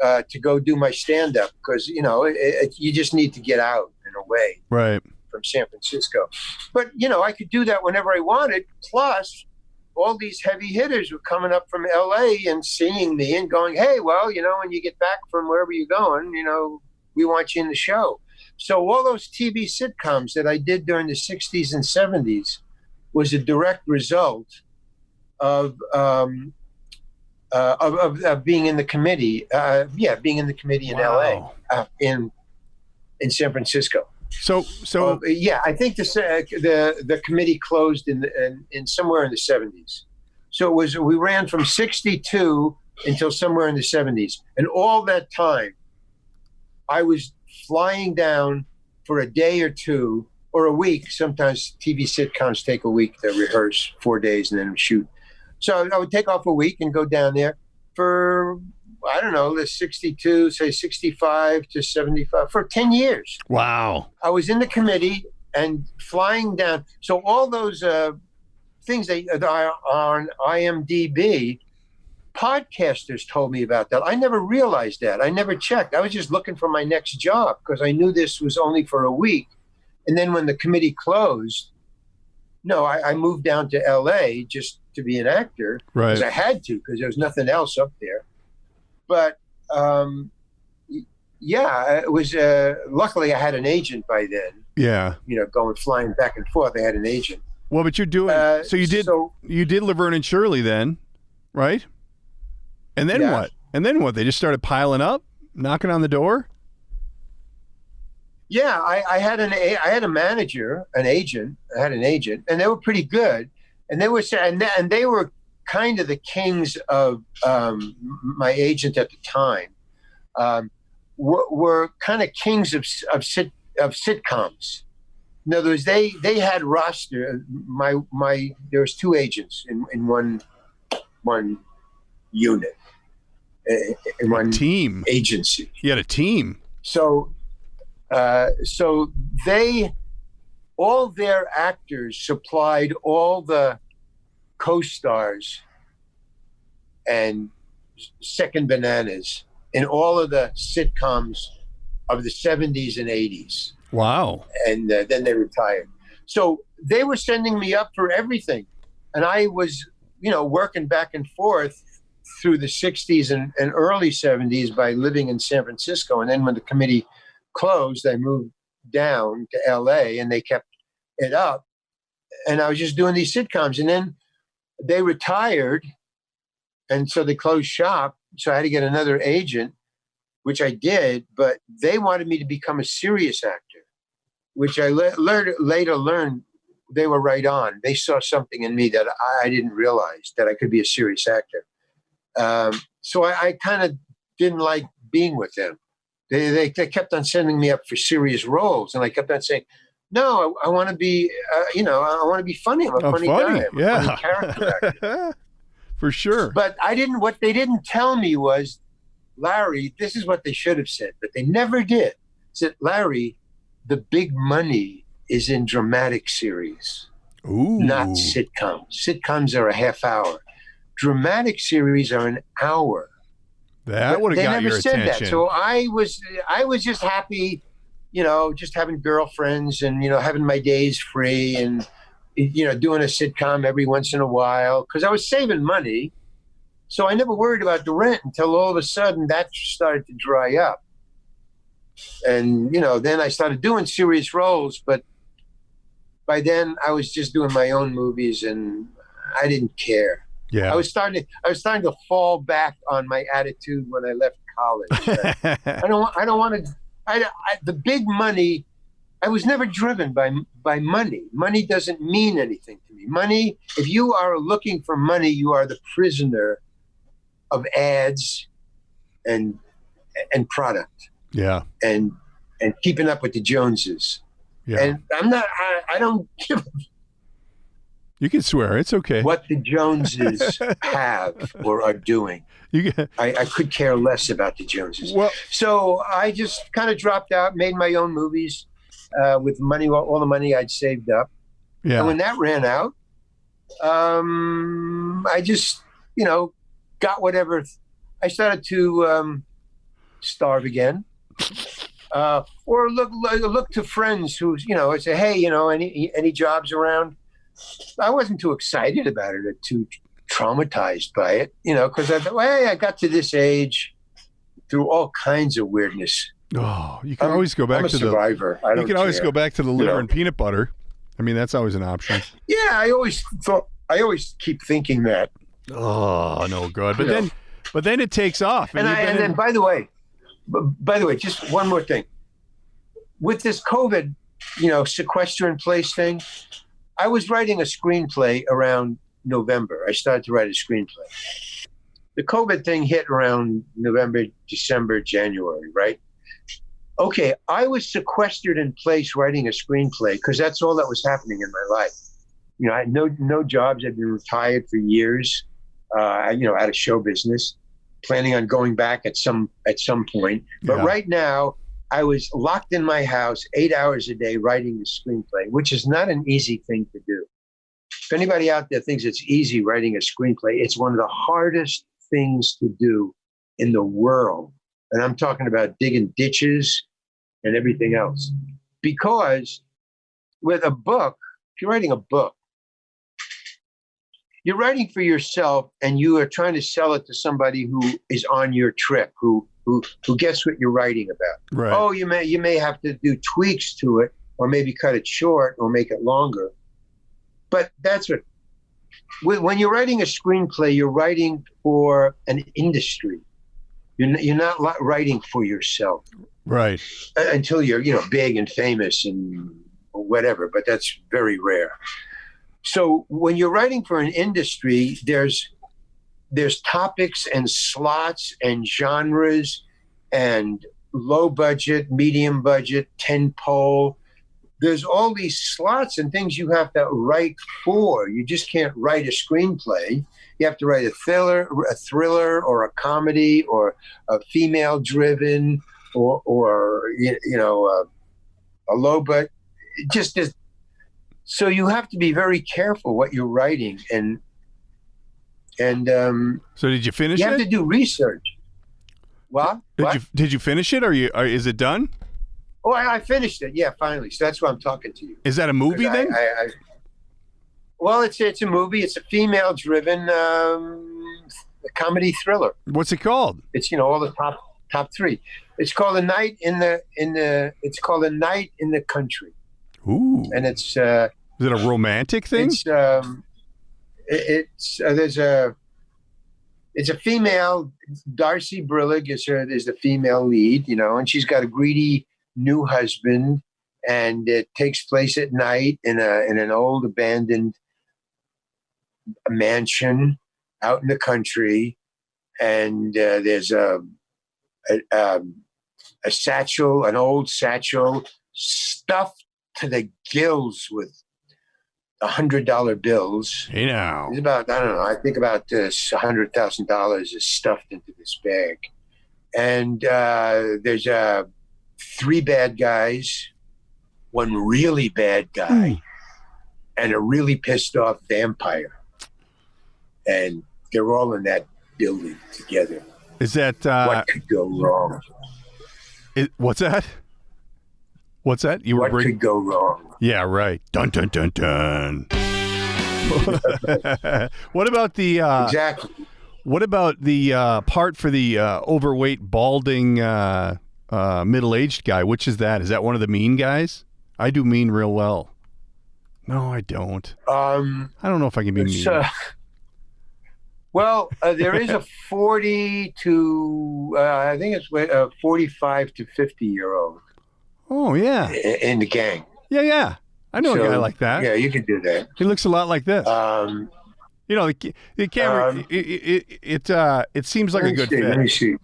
to go do my stand-up because you just need to get out in a way, right, from San Francisco. But I could do that whenever I wanted. Plus, all these heavy hitters were coming up from L.A. and seeing me and going, "Hey, well, when you get back from wherever you're going, we want you in the show." So all those TV sitcoms that I did during the 60s and 70s was a direct result of being in the committee. Being in the committee in Wow. LA, in San Francisco. So I think the committee closed in somewhere in the 70s. So we ran from 62 until somewhere in the 70s, and all that time, I was flying down for a day or two or a week. Sometimes TV sitcoms take a week to rehearse, 4 days, and then shoot. So I would take off a week and go down there for, I don't know, the 62, say 65 to 75, for 10 years. Wow. I was in the committee and flying down. So all those things that are on IMDb, podcasters told me about that. I never realized that. I never checked. I was just looking for my next job because I knew this was only for a week. And then when the committee closed, I moved down to LA just to be an actor because I had to, because there was nothing else up there. But it was luckily I had an agent by then. Yeah. Flying back and forth. I had an agent. Well, but you're doing you did Laverne and Shirley then, right? And then what? And then what? They just started piling up, knocking on the door? Yeah, I had a manager, an agent. I had an agent, and they were pretty good. And they were they were kind of the kings of my agent at the time. Were kind of kings of sitcoms. In other words, they had roster. There was two agents in one unit, in one team agency. You had a team. So all their actors supplied all the co-stars and second bananas in all of the sitcoms of the 70s and 80s. Wow. And then they retired. So they were sending me up for everything. And I was, working back and forth through the 60s and early 70s by living in San Francisco. And then when the committee closed, I moved down to LA and they kept it up. And I was just doing these sitcoms. And then they retired. And so they closed shop. So I had to get another agent, which I did. But they wanted me to become a serious actor. which I later learned they were right on. They saw something in me that I didn't realize, that I could be a serious actor. So I kind of didn't like being with them. They kept on sending me up for serious roles, and I kept on saying, "No, I want to be, I want to be funny. I'm a funny guy. I'm a funny character actor." For sure. But what they didn't tell me was, Larry, this is what they should have said, but they never did. Said, Larry, the big money is in dramatic series, not sitcoms. Sitcoms are a half hour. Dramatic series are an hour. That would have got your attention. They never said that. So I was just happy, just having girlfriends and, having my days free and, doing a sitcom every once in a while because I was saving money. So I never worried about the rent until all of a sudden that started to dry up. And, then I started doing serious roles, but by then I was just doing my own movies and I didn't care. Yeah. I was starting to fall back on my attitude when I left college. I don't want to, the big money, I was never driven by money. Money doesn't mean anything to me. Money, if you are looking for money, you are the prisoner of ads and product. Yeah. And keeping up with the Joneses. Yeah. And I don't give You can swear. It's okay. what the Joneses have or are doing. I could care less about the Joneses. Well, so I just kind of dropped out, made my own movies with money, all the money I'd saved up. yeah. And when that ran out, I just, got whatever. I started to starve again. Or look to friends who, say, hey, any jobs around? I wasn't too excited about it or too traumatized by it, because I thought, well, hey, I got to this age through all kinds of weirdness. Oh, you can always go back to survivor. You can always go back to the liver and peanut butter. I mean, that's always an option. Yeah, I always keep thinking that. Oh, no good. But then it takes off. And then, by the way, just one more thing. With this COVID, sequester in place thing, I was writing a screenplay around November. I started to write a screenplay. The COVID thing hit around November, December, January, right? Okay, I was sequestered in place writing a screenplay because that's all that was happening in my life. I had no jobs. I'd been retired for years, out of show business, planning on going back at some point. But right now, I was locked in my house 8 hours a day writing the screenplay, which is not an easy thing to do. If anybody out there thinks it's easy writing a screenplay, it's one of the hardest things to do in the world. And I'm talking about digging ditches and everything else. Because with a book, if you're writing a book, you're writing for yourself and you are trying to sell it to somebody who is on your trip, who gets what you're writing about. Right. Oh, you may have to do tweaks to it or maybe cut it short or make it longer. But that's when you're writing a screenplay, you're writing for an industry. You're not writing for yourself. Right. Until you're, big and famous and whatever, but that's very rare. So when you're writing for an industry, there's topics and slots and genres and low budget, medium budget, 10-pole. There's all these slots and things you have to write for. You just can't write a screenplay. You have to write a thriller or a comedy or a female-driven or a low budget. Just as so you have to be very careful what you're writing and so did you finish it? You have to do research. What? Did you finish it? Is it done? Oh, I finished it. Yeah, finally. So that's why I'm talking to you. Is that a movie then? Well, it's a movie. It's a female-driven comedy thriller. What's it called? It's all the top three. It's called A Night in the Country. Ooh. And it's is it a romantic thing? It's a female. Darcy Brillig is the female lead, and she's got a greedy new husband, and it takes place at night in an old abandoned mansion out in the country, and there's a satchel, an old satchel stuffed to the gills with $100 bills. Hey now. It's about, I don't know, I think about $100,000 is stuffed into this bag. And there's 3 bad guys, 1 really bad guy, and a really pissed off vampire. And they're all in that building together. Is that what could go wrong? What's that? What's that? What could go wrong? Yeah, right. Dun dun dun dun. What about the exactly? What about the part for the overweight, balding, middle-aged guy? Which is that? Is that one of the mean guys? I do mean real well. No, I don't. I don't know if I can be mean. Well, there is a 40 to, I think it's 45 to 50-year-old. Oh, yeah. In the gang. Yeah. I know a guy like that. Yeah, you could do that. He looks a lot like this. You know, the camera, it seems like a good fit. Let me see.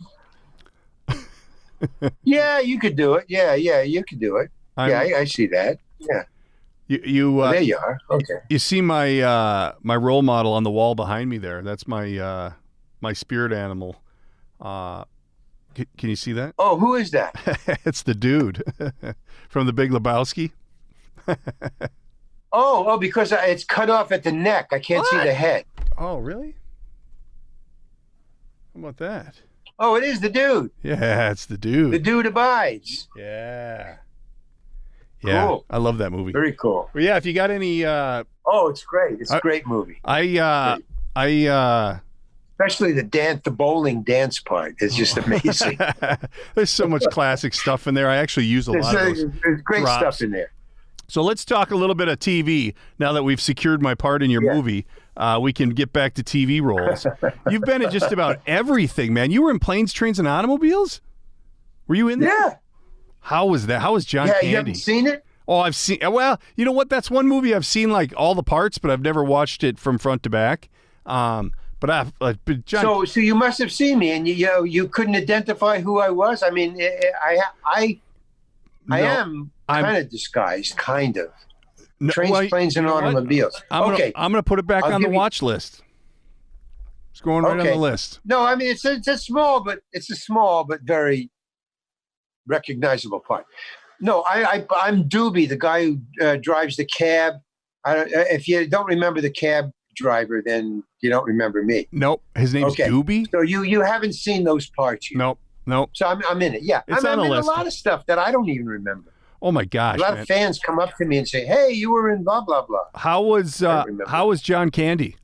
Yeah, you could do it. Yeah, you could do it. I see that. Yeah. There you are. Okay. You see my my role model on the wall behind me there. That's my my spirit animal. Can you see that? Oh, who is that? It's the dude from The Big Lebowski. Oh, because it's cut off at the neck. I can't see the head. Oh, really? How about that? Oh, it is the dude. Yeah, it's the dude. The dude abides. Yeah. Yeah, cool. I love that movie. Very cool. Well, yeah, if you got any... oh, it's great. It's a great movie. Especially the bowling dance part is just amazing. There's so much classic stuff in there. I actually use a lot of those. There's great drops. stuff in there. So let's talk a little bit of TV. Now that we've secured my part in your movie, we can get back to TV roles. You've been in just about everything, man. You were in Planes, Trains, and Automobiles? Were you in there? Yeah. How was that? How was John Candy? You haven't seen it? Oh, I've seen. Well, you know what? That's one movie I've seen like all the parts, but I've never watched it from front to back. But John. So you must have seen me, and you couldn't identify who I was. I mean, I am kind of disguised, kind of. No, Trains, Planes, and Automobiles. I'm gonna put it back on the watch list. It's going right on the list. No, I mean it's a small but very recognizable part. No, I'm Doobie, the guy who drives the cab. If you don't remember the cab driver, then you don't remember me. Nope, his name's Doobie. So you haven't seen those parts yet. Nope. So I'm in it. Yeah, I'm in a lot of stuff that I don't even remember. Oh my gosh! A lot of fans come up to me and say, "Hey, you were in blah blah blah." How was John Candy?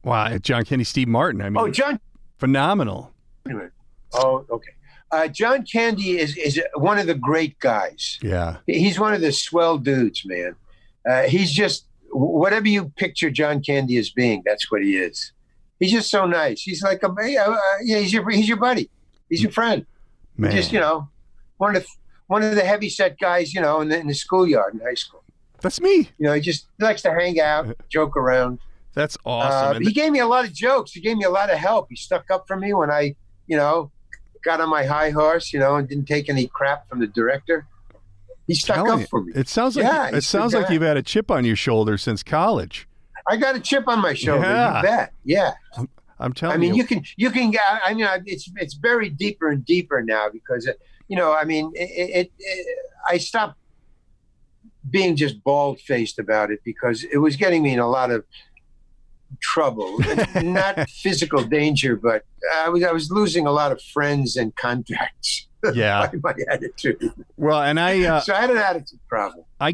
Wow, John Candy, Steve Martin. I mean, John, phenomenal. Oh, okay. John Candy is one of the great guys. Yeah, he's one of the swell dudes, man. He's just whatever you picture John Candy as being. That's what he is. He's just so nice. He's like he's your buddy. He's your friend. Man. Just one of the heavy set guys, in the schoolyard in high school. That's me. He likes to hang out, joke around. That's awesome. He gave me a lot of jokes. He gave me a lot of help. He stuck up for me when I, got on my high horse, and didn't take any crap from the director. He stuck up for me. It sounds like you've had a chip on your shoulder since college. I got a chip on my shoulder. Yeah. You bet. Yeah. I'm telling you. I mean, you can. I mean, it's buried deeper and deeper now because, I stopped being just bald-faced about it because it was getting me in a lot of trouble. Not physical danger, but I was losing a lot of friends and contacts. Yeah. By my attitude. Well, and so I had an attitude problem. I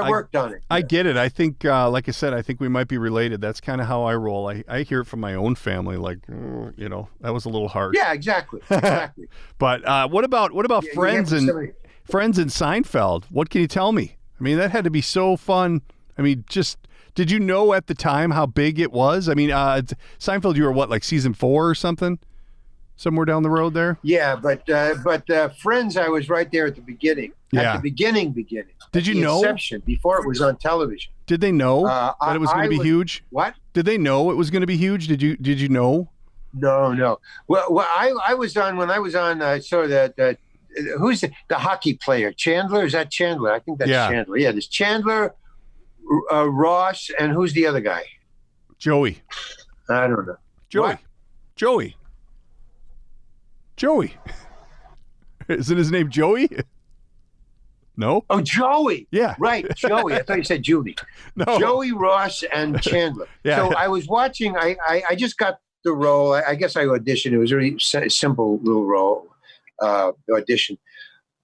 worked on it. I get it. I think, like I said, I think we might be related. That's kind of how I roll. I hear it from my own family, like, that was a little harsh. Yeah, exactly. But what about Friends and Seinfeld? What can you tell me? I mean, that had to be so fun. I mean, did you know at the time how big it was? I mean, Seinfeld, you were what, like season 4 or something? somewhere down the road there? Yeah, but Friends, I was right there at the beginning. Yeah. At the beginning. Did you know? Inception, before it was on television. Did they know that it was going to be huge? What? Did they know it was going to be huge? Did you know? No. Well, I was on when I was on. I saw that. Who's the hockey player? Chandler? Is that Chandler? I think that's Chandler. Yeah, there's Chandler, Ross, and who's the other guy? Joey. I don't know. Joey. Isn't his name Joey? No? Oh, Joey. Yeah. Right, Joey. I thought you said Judy. No. Joey, Ross, and Chandler. Yeah. So I was watching. I just got the role. I guess I auditioned. It was a really simple little role audition.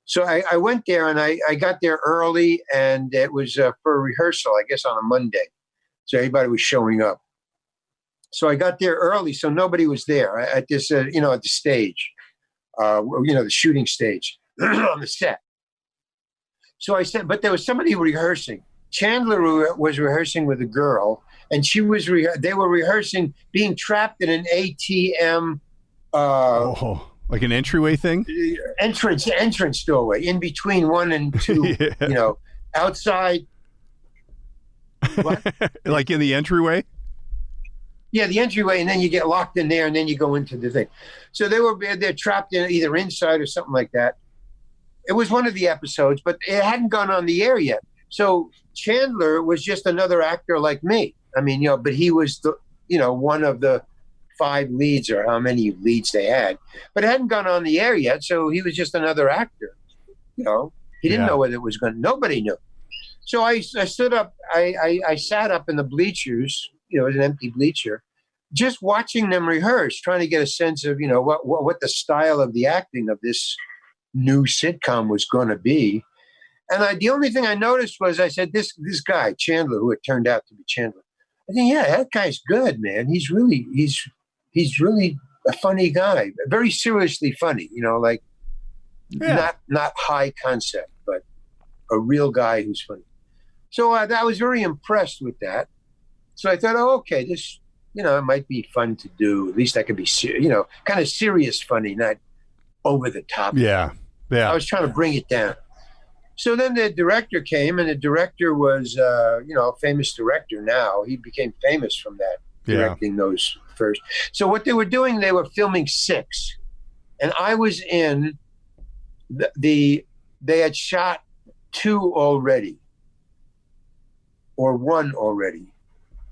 So I went there, and I got there early, and it was for a rehearsal, I guess, on a Monday. So everybody was showing up. So I got there early, so nobody was there at this, at the stage, the shooting stage on the set. So I said, but there was somebody rehearsing. Chandler was rehearsing with a girl, and they were rehearsing being trapped in an ATM. Like an entryway thing? Entrance doorway in between 1 and 2, Yeah. outside. What? Like in the entryway? Yeah, the entryway, and then you get locked in there, and then you go into the thing. So they're trapped in either inside or something like that. It was one of the episodes, but it hadn't gone on the air yet. So Chandler was just another actor like me. I mean, but he was one of the 5 leads or how many leads they had, but it hadn't gone on the air yet. So he was just another actor. He didn't know whether it was going. Nobody knew. So I stood up. I sat up in the bleachers. It was an empty bleacher, just watching them rehearse, trying to get a sense of what the style of the acting of this new sitcom was going to be. And the only thing I noticed was I said, this guy Chandler, who it turned out to be Chandler. I think, that guy's good, man. He's really a funny guy, very seriously funny. Not high concept, but a real guy who's funny. So I was very impressed with that. So I thought, okay, this, it might be fun to do. At least I could be, kind of serious funny, not over the top. Yeah. I was trying to bring it down. So then the director came, and the director was, a famous director now. He became famous from that, directing those first. So what they were doing, they were filming 6. And I was in they had shot 2 already, or 1 already.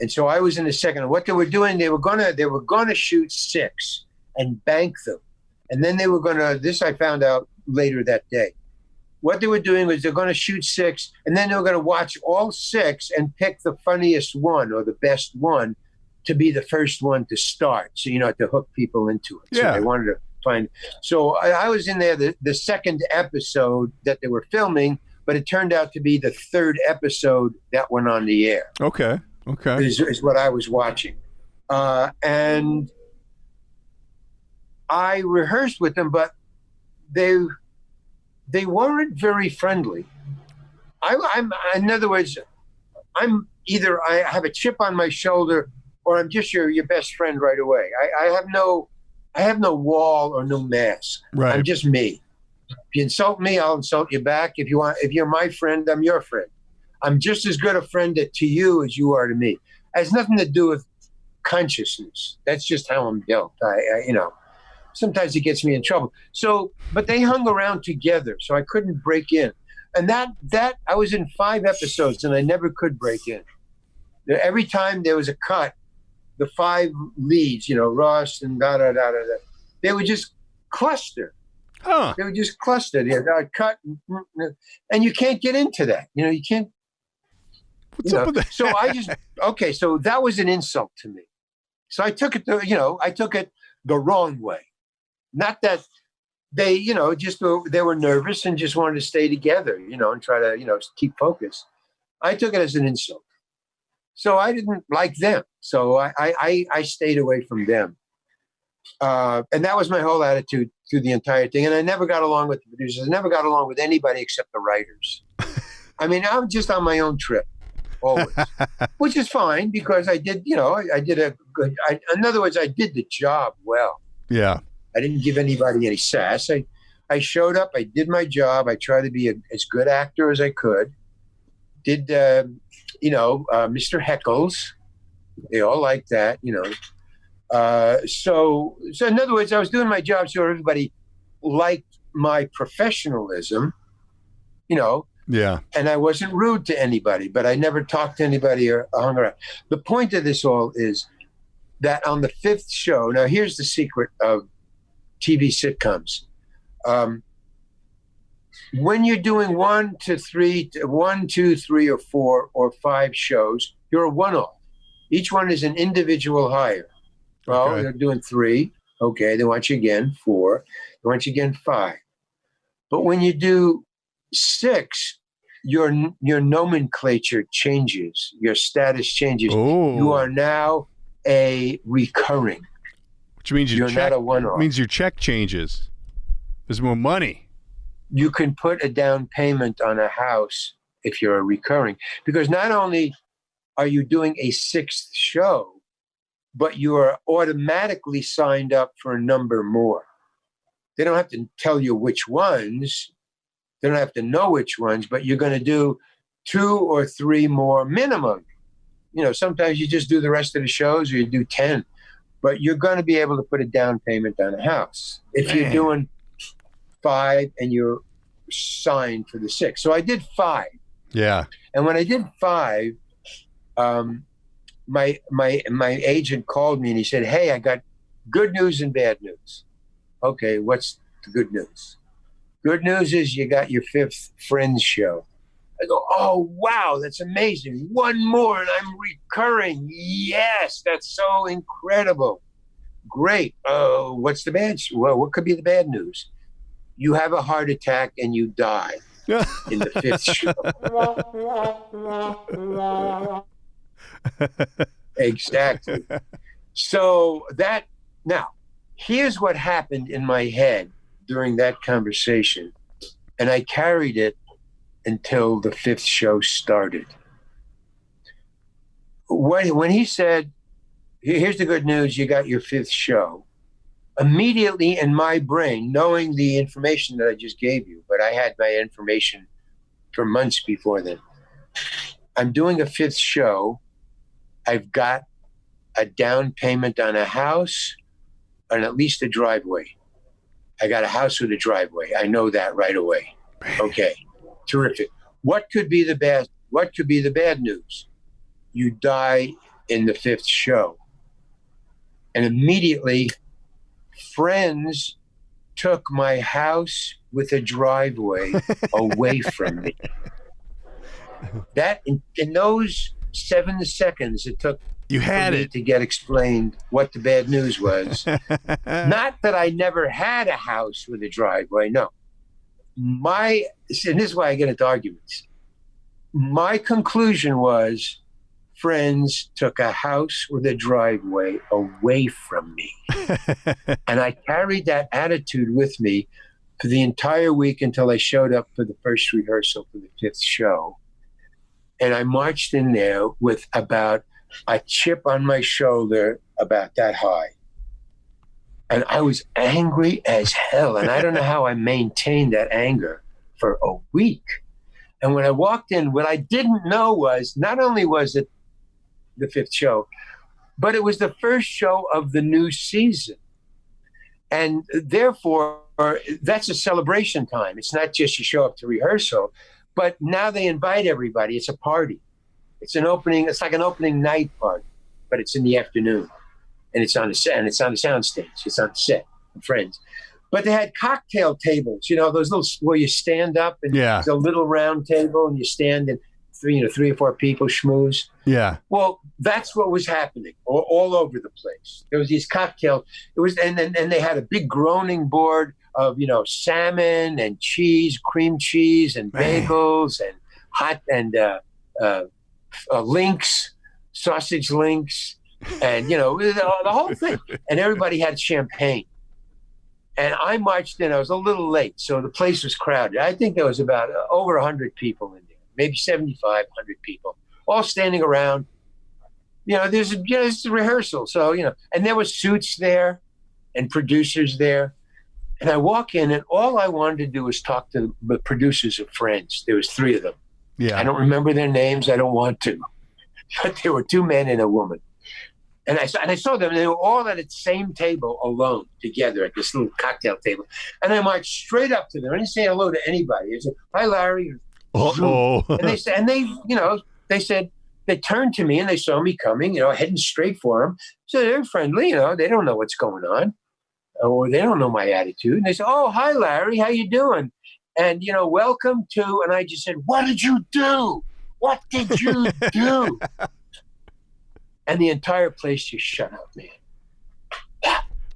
And so I was in the second. And what they were doing, they were gonna shoot 6 and bank them. And then they were gonna, this I found out later that day. What they were doing was they're gonna shoot 6, and then they were gonna watch all 6 and pick the funniest one or the best one to be the first one to start. So, to hook people into it. Yeah. So they wanted to find. So I was in there the second episode that they were filming, but it turned out to be the 3rd episode that went on the air. Okay. Is what I was watching. And I rehearsed with them, but they weren't very friendly. In other words, I'm either I have a chip on my shoulder, or I'm just your best friend right away. I have no wall or no mask. Right. I'm just me. If you insult me, I'll insult you back. If you're my friend, I'm your friend. I'm just as good a friend to you as you are to me. It has nothing to do with consciousness. That's just how I'm built. Sometimes it gets me in trouble. So, but they hung around together, so I couldn't break in. And that I was in 5 episodes, and I never could break in. Every time there was a cut, the 5 leads, Ross and they would just cluster. Huh. They were just clustered. I'd cut, and you can't get into that. You can't. What's up with that? So so that was an insult to me. So I took it the wrong way. Not that they, they were nervous and just wanted to stay together, and try to, keep focus. I took it as an insult. So I didn't like them. So I stayed away from them. And that was my whole attitude through the entire thing. And I never got along with the producers. I never got along with anybody except the writers. I mean, I'm just on my own trip, always, which is fine because I did, I did a good, in other words, I did the job well. Yeah. I didn't give anybody any sass. I showed up. I did my job. I tried to be as good actor as I could. Did, Mr. Heckles. They all liked that, So in other words, I was doing my job so everybody liked my professionalism, Yeah. and I wasn't rude to anybody, but I never talked to anybody or hung around. The point of this all is that on the fifth show, now here's the secret of TV sitcoms. When you're doing 1 to 3, 1, 2, 3, or 4 or 5 shows, you're a one-off. Each one is an individual hire. Well, Okay. they're doing 3. Okay, they want you again 4. They want you again 5. But when you do 6, your nomenclature changes. Your status changes. Oh. You are now a recurring. Which means You're not a one-off. means your check changes. There's more money. You can put a down payment on a house if you're a recurring, because not only are you doing a 6th show, but you are automatically signed up for a number more. They don't have to tell you which ones. They don't have to know which ones, but you're going to do 2 or 3 more minimum. Sometimes you just do the rest of the shows, or you do 10, but you're going to be able to put a down payment on a house if you're doing 5 and you're signed for the 6. So I did 5. Yeah. And when I did 5, my agent called me and he said, "Hey, I got good news and bad news." Okay, what's the good news? Good news is you got your 5th Friends show. I go, "Oh, wow, that's amazing. 1 more and I'm recurring. Yes, that's so incredible. Great. What's the bad? Well, what could be the bad news? You have a heart attack and you die in the 5th show." Exactly. So now, here's what happened in my head during that conversation. And I carried it until the 5th show started. When he said, "Here's the good news, you got your 5th show," immediately in my brain, knowing the information that I just gave you, but I had my information for months before then. I'm doing a 5th show. I've got a down payment on a house and at least a driveway. I got a house with a driveway. I know that right away. Okay, terrific. What could be the bad? What could be the bad news? You die in the 5th show. And immediately, Friends took my house with a driveway away from me. That in those 7 seconds it took You had for me it. to get explained what the bad news was. Not that I never had a house with a driveway. No. And this is why I get into arguments. My conclusion was Friends took a house with a driveway away from me. And I carried that attitude with me for the entire week until I showed up for the first rehearsal for the 5th show. And I marched in there with about a chip on my shoulder about that high. And I was angry as hell. And I don't know how I maintained that anger for a week. And when I walked in, what I didn't know was not only was it the 5th show, but it was the first show of the new season. And therefore, that's a celebration time. It's not just you show up to rehearsal, but now they invite everybody. It's a party. It's like an opening night party, but it's in the afternoon. And it's on a set, and it's on a soundstage. It's on the set, Friends. But they had cocktail tables, those little where you stand up and It's a little round table and you stand and 3 or 4 people schmooze. Yeah. Well, that's what was happening all over the place. There was these cocktails. And they had a big groaning board of, salmon and cheese, cream cheese and bagels and hot and links, sausage links, and, the whole thing. And everybody had champagne. And I marched in. I was a little late, so the place was crowded. I think there was about over 100 people in there, maybe 75, 100 people, all standing around. There's a rehearsal. So, and there were suits there. and producers there. And I walk in, and all I wanted to do was talk to the producers of Friends. There was 3 of them. Yeah. I don't remember their names. I don't want to. But there were 2 men and a woman. And I saw them, and they were all at the same table alone together at this little cocktail table. And I marched straight up to them. I didn't say hello to anybody. I said, "Hi, Larry." Uh-oh. They said, they turned to me and they saw me coming, heading straight for them. So they're friendly, they don't know what's going on, or they don't know my attitude. And they said, "Oh, hi, Larry, how you doing? And, welcome to," and I just said, "What did you do? What did you do?" And the entire place just shut up, man.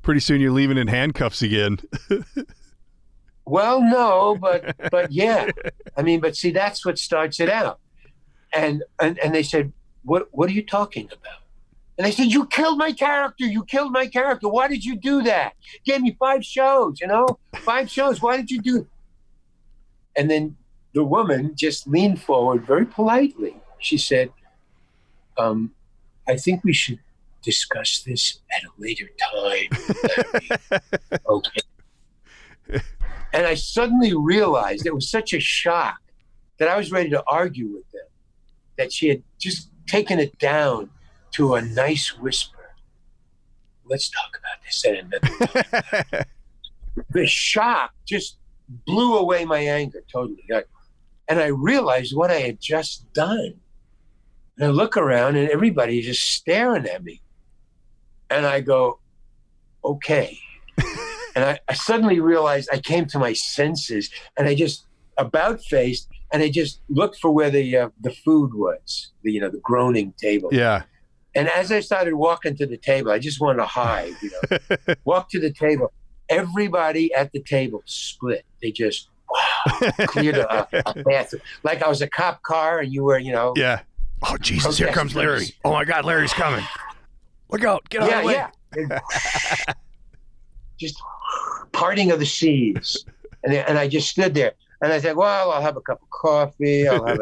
Pretty soon you're leaving in handcuffs again. Well, no, but yeah. But see, that's what starts it out. And they said, what are you talking about? And I said, "You killed my character. You killed my character. Why did you do that? Gave me 5 shows, 5 shows. Why did you do it?" And then the woman just leaned forward very politely. She said, "I think we should discuss this at a later time." Okay. And I suddenly realized it was such a shock that I was ready to argue with them, that she had just taken it down to a nice whisper. "Let's talk about this at another time." The shock just blew away my anger totally. And I realized what I had just done. And I look around and everybody's just staring at me. And I go, "Okay." And I suddenly realized I came to my senses, and I just about-faced, and I just looked for where the food was, the groaning table. Yeah. And as I started walking to the table, I just wanted to hide, walk to the table. Everybody at the table split. They just cleared a path. Like I was a cop car and you were, Yeah. "Oh, Jesus, here comes Larry. Oh, my God, Larry's coming. Look out. Get out of the way." Yeah. Just parting of the seas. And I just stood there. And I said, "Well, I'll have a cup of coffee. I'll have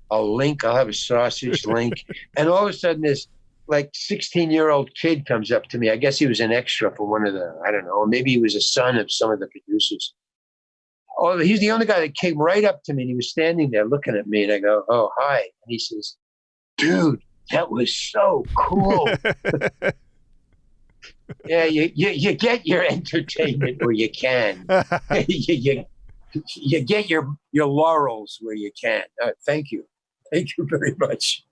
I'll have a sausage link." And all of a sudden this 16-year-old kid comes up to me. I guess he was an extra for one of I don't know, or maybe he was a son of some of the producers. Oh, he's the only guy that came right up to me, and he was standing there looking at me, and I go, "Oh, hi." And he says, "Dude, that was so cool." Yeah, you get your entertainment where you can. You get your laurels where you can. Thank you very much.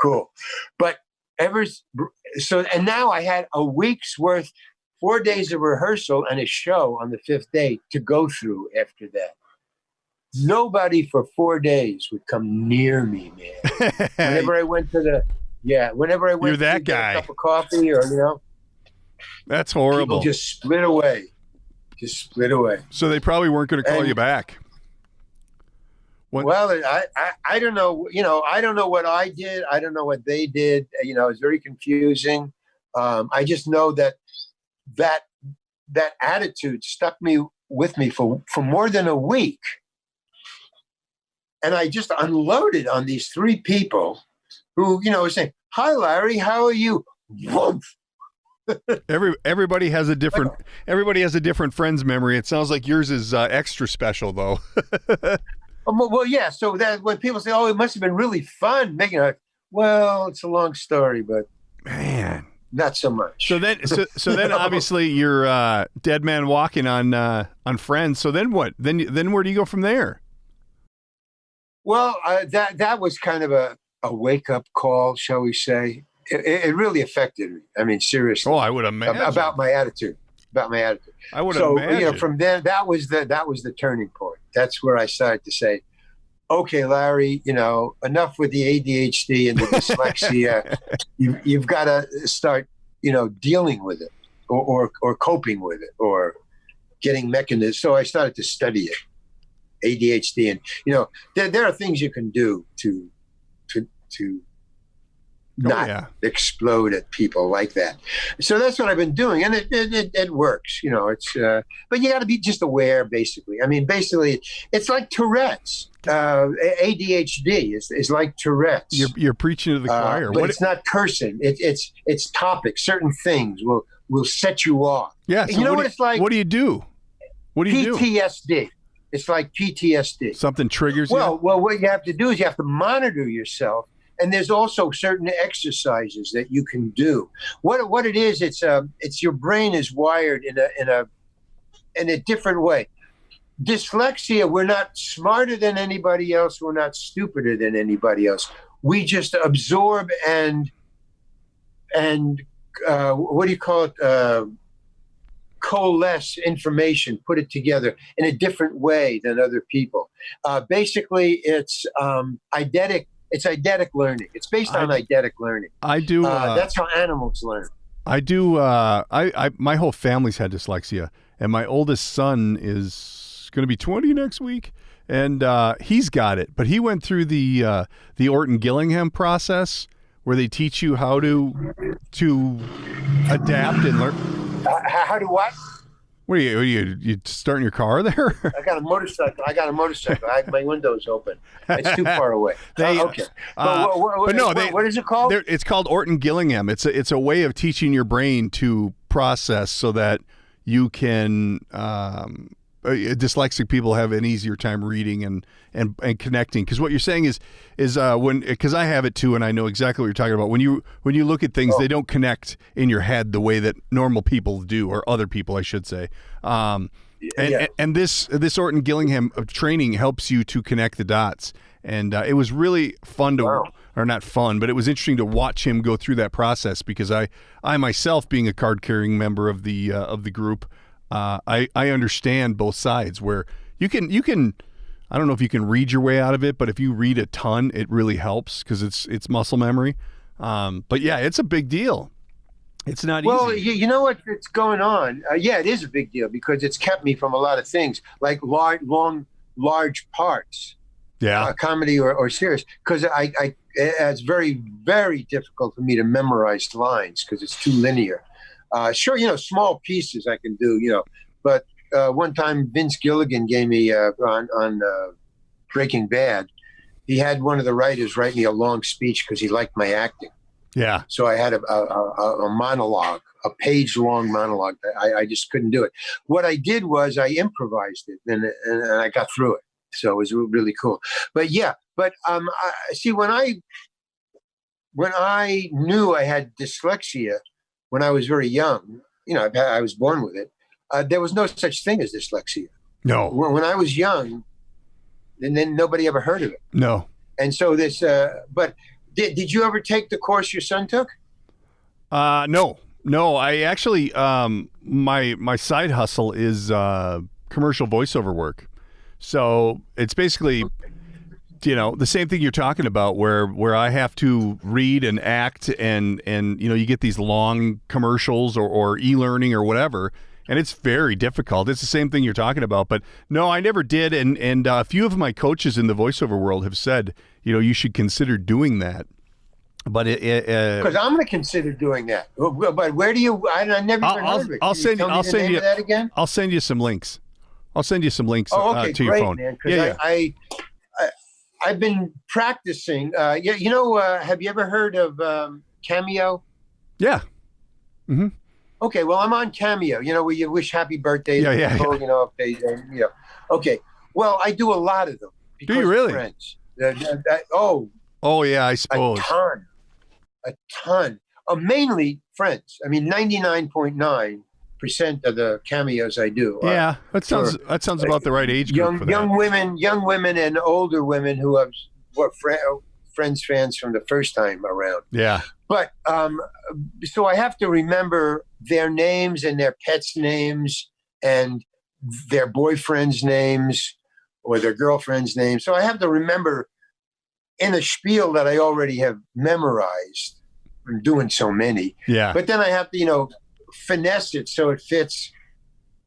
Cool. But and now I had a week's worth, 4 days of rehearsal and a show on the 5th day to go through after that. Nobody for 4 days would come near me, man. Whenever I went to You're that to get guy. a cup of coffee or, That's horrible. people just split away. So they probably weren't going to call you back. Well, I don't know. I don't know what I did. I don't know what they did. It's very confusing. I just know that attitude stuck with me for more than a week. And I just unloaded on these 3 people who, were saying, "Hi, Larry, how are you?" Woof. Everybody has a different friend's memory. It sounds like yours is extra special, though. Well, yeah. So that when people say, "Oh, it must have been really fun," well, it's a long story, but man, not so much. So then, obviously you're Dead Man Walking on Friends. So then what? Then where do you go from there? Well, that was kind of a wake up call, shall we say? It really affected me. I mean, seriously. Oh, I would imagine. About my attitude. I would imagine. From then, that was the turning point. That's where I started to say, "Okay, Larry, enough with the ADHD and the dyslexia. You've got to start, dealing with it, or coping with it, or getting mechanisms." So I started to study it, ADHD, and there are things you can do to not explode at people like that. So that's what I've been doing, and it works. It's but you got to be just aware. Basically, it's like Tourette's. ADHD is like Tourette's. You're preaching to the choir, but it's not cursing. It's topics. Certain things will will set you off. Yeah. So you know what it's like? What do you do? What do you do? PTSD. It's like PTSD. Something triggers you? Well, what you have to do is you have to monitor yourself. And there's also certain exercises that you can do. What it is, it's your brain is wired in a different way. Dyslexia, we're not smarter than anybody else. We're not stupider than anybody else. We just absorb and what do you call it? Coalesce information, put it together in a different way than other people. Basically, it's eidetic. It's eidetic learning. It's based on eidetic learning. I do. That's how animals learn. I do. My whole family's had dyslexia, and my oldest son is going to be 20 next week, and he's got it. But he went through the Orton Gillingham process, where they teach you how to adapt and learn. How to what? What are you starting your car there? I got a motorcycle. My window's open. It's too far away. Okay. What is it called? It's called Orton Gillingham. It's a way of teaching your brain to process so that you can. Dyslexic people have an easier time reading and connecting, because what you're saying is because I have it too, and I know exactly what you're talking about. When you look at things, they don't connect in your head the way that normal people do, or other people, I should say. And this Orton Gillingham training helps you to connect the dots. And it was really fun or not fun, but it was interesting to watch him go through that process, because I myself, being a card carrying member of the group. I understand both sides, where you can I don't know if you can read your way out of it, but if you read a ton, it really helps, because it's muscle memory. But yeah, it's a big deal. It's not easy. Well, you know what's going on? Yeah, it is a big deal, because it's kept me from a lot of things, like large parts. Yeah. Comedy or serious, because it's very, very difficult for me to memorize lines, because it's too linear. Sure, small pieces I can do, but one time Vince Gilligan gave me on Breaking Bad, he had one of the writers write me a long speech because he liked my acting. Yeah. So I had a monologue, a page-long monologue. I just couldn't do it. What I did was I improvised it, and I got through it. So it was really cool. But yeah, see, when I knew I had dyslexia, when I was very young, I was born with it. There was no such thing as dyslexia. No. When I was young, and then nobody ever heard of it. No. And so this, but did you ever take the course your son took? No. I actually, my side hustle is commercial voiceover work. So it's basically, the same thing you're talking about, where I have to read and act, and you get these long commercials or e-learning or whatever, and it's very difficult. It's the same thing you're talking about. But no, I never did, and a few of my coaches in the voiceover world have said, you should consider doing that. But because I'm going to consider doing that. But where do you? I never even heard of it. I'll send you that again. I'll send you some links. To great, your phone. Man, yeah. I've been practicing. Have you ever heard of Cameo? Yeah. Mm-hmm. Okay, well, I'm on Cameo. Where you wish happy birthdays. Yeah. If they, Okay, well, I do a lot of them. Do you really? Friends. Oh yeah, I suppose. A ton. Mainly friends. I mean, 99.9% of the cameos I do. Yeah, that sounds about the right age group for that. Young women and older women who have Friends fans from the first time around. Yeah. But so I have to remember their names and their pets' names and their boyfriends' names or their girlfriends' names. So I have to remember in a spiel that I already have memorized from doing so many. Yeah. But then I have to, finesse it so it fits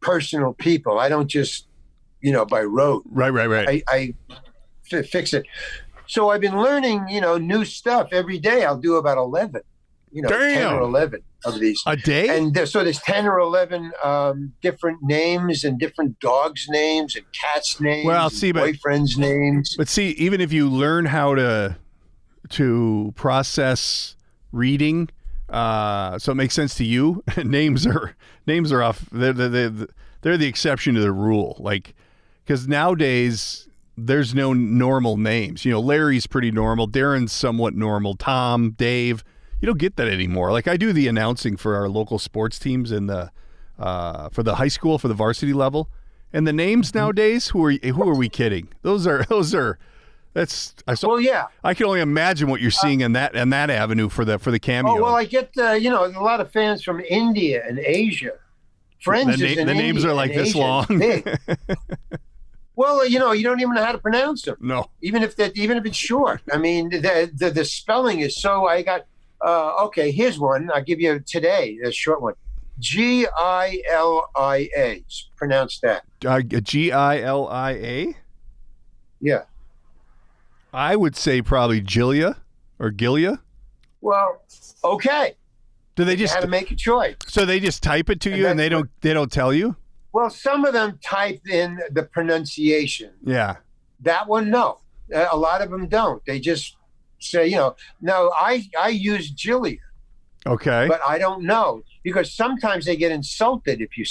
personal people. I don't just, by rote. Right. I fix it. So I've been learning, new stuff every day. I'll do about 11, 10 or 11 of these. A day? And so there's 10 or 11 different names and different dogs' names and cats' names, boyfriends' names. But see, even if you learn how to process reading, So it makes sense to you. names are off. They're the exception to the rule. Like, because nowadays there's no normal names. Larry's pretty normal. Darren's somewhat normal. Tom, Dave. You don't get that anymore. Like, I do the announcing for our local sports teams in the for the high school, for the varsity level, and the names nowadays. Who are we kidding? Well, yeah. I can only imagine what you're seeing in that avenue for the cameo. Oh well, I get a lot of fans from India and Asia. Friends the names are like this long. Well, you don't even know how to pronounce them. No, even if it's short. I mean, the spelling is so. I got okay. Here's one. I'll give you today. A short one. Gilia. Pronounce that. Gilia. Yeah. I would say probably Gilia or Gilia. Well, okay. Do they just had to make a choice? So they just type it to you, and they don't tell you? Well, some of them type in the pronunciation. Yeah. That one, no. A lot of them don't. They just say, no. I use Gilia. Okay. But I don't know, because sometimes they get insulted if you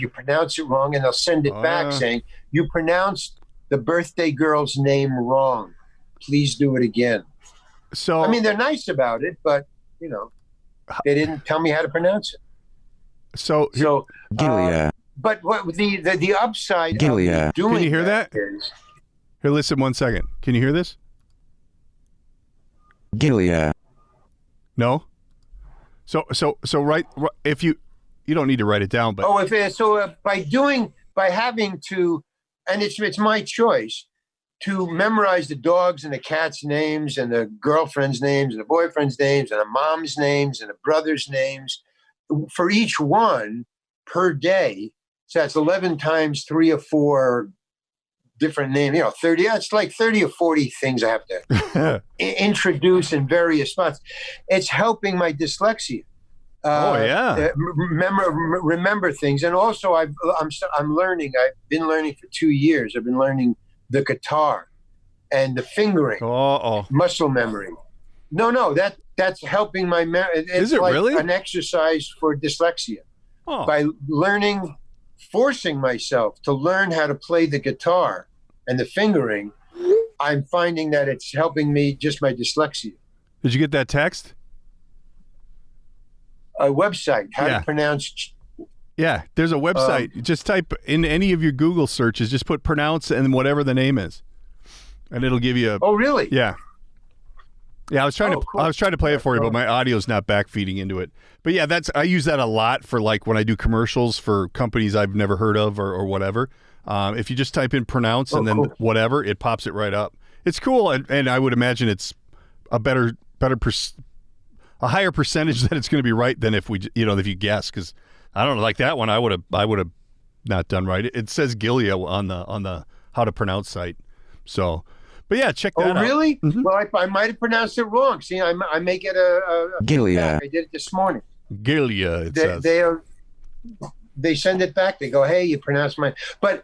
pronounce it wrong, and they'll send it back saying you pronounced the birthday girl's name wrong. Please do it again. So I mean, they're nice about it, but they didn't tell me how to pronounce it. So Gilia. But what the upside Gilia. of doing Can you hear that? is, here, listen 1 second. Can you hear this? Gilia. No. So right, if you don't need to write it down, but by having to, and it's my choice to memorize the dogs and the cats' names and the girlfriend's names and the boyfriend's names and the mom's names and the brother's names for each one per day. So that's 11 times 3 or 4 different names, 30. It's like 30 or 40 things I have to introduce in various spots. It's helping my dyslexia. Remember things. And also I'm learning. I've been learning for 2 years. I've been learning the guitar and the fingering, muscle memory. No, that's helping my memory. It's like really an exercise for dyslexia. By forcing myself to learn how to play the guitar and the fingering, I'm finding that it's helping me, just my dyslexia. Did you get that text? A website, how to pronounce. Yeah, there's a website. Just type in any of your Google searches, just put pronounce and whatever the name is, and it'll give you Oh, really? Yeah. Yeah, I was trying cool. to play it for you, but my audio's not back feeding into it. But yeah, I use that a lot for like when I do commercials for companies I've never heard of or whatever. If you just type in pronounce and then whatever, it pops it right up. It's cool, and I would imagine it's a a higher percentage that it's going to be right than if if you guess, because I don't know, like that one I would have not done right. It says Gilia on the how to pronounce site. So, but yeah, check that out. Oh, really? Mm-hmm. Well, I might have pronounced it wrong. See, I may get a Gilia. I did it this morning. Gilia. They send it back. They go, hey, you pronounced mine. But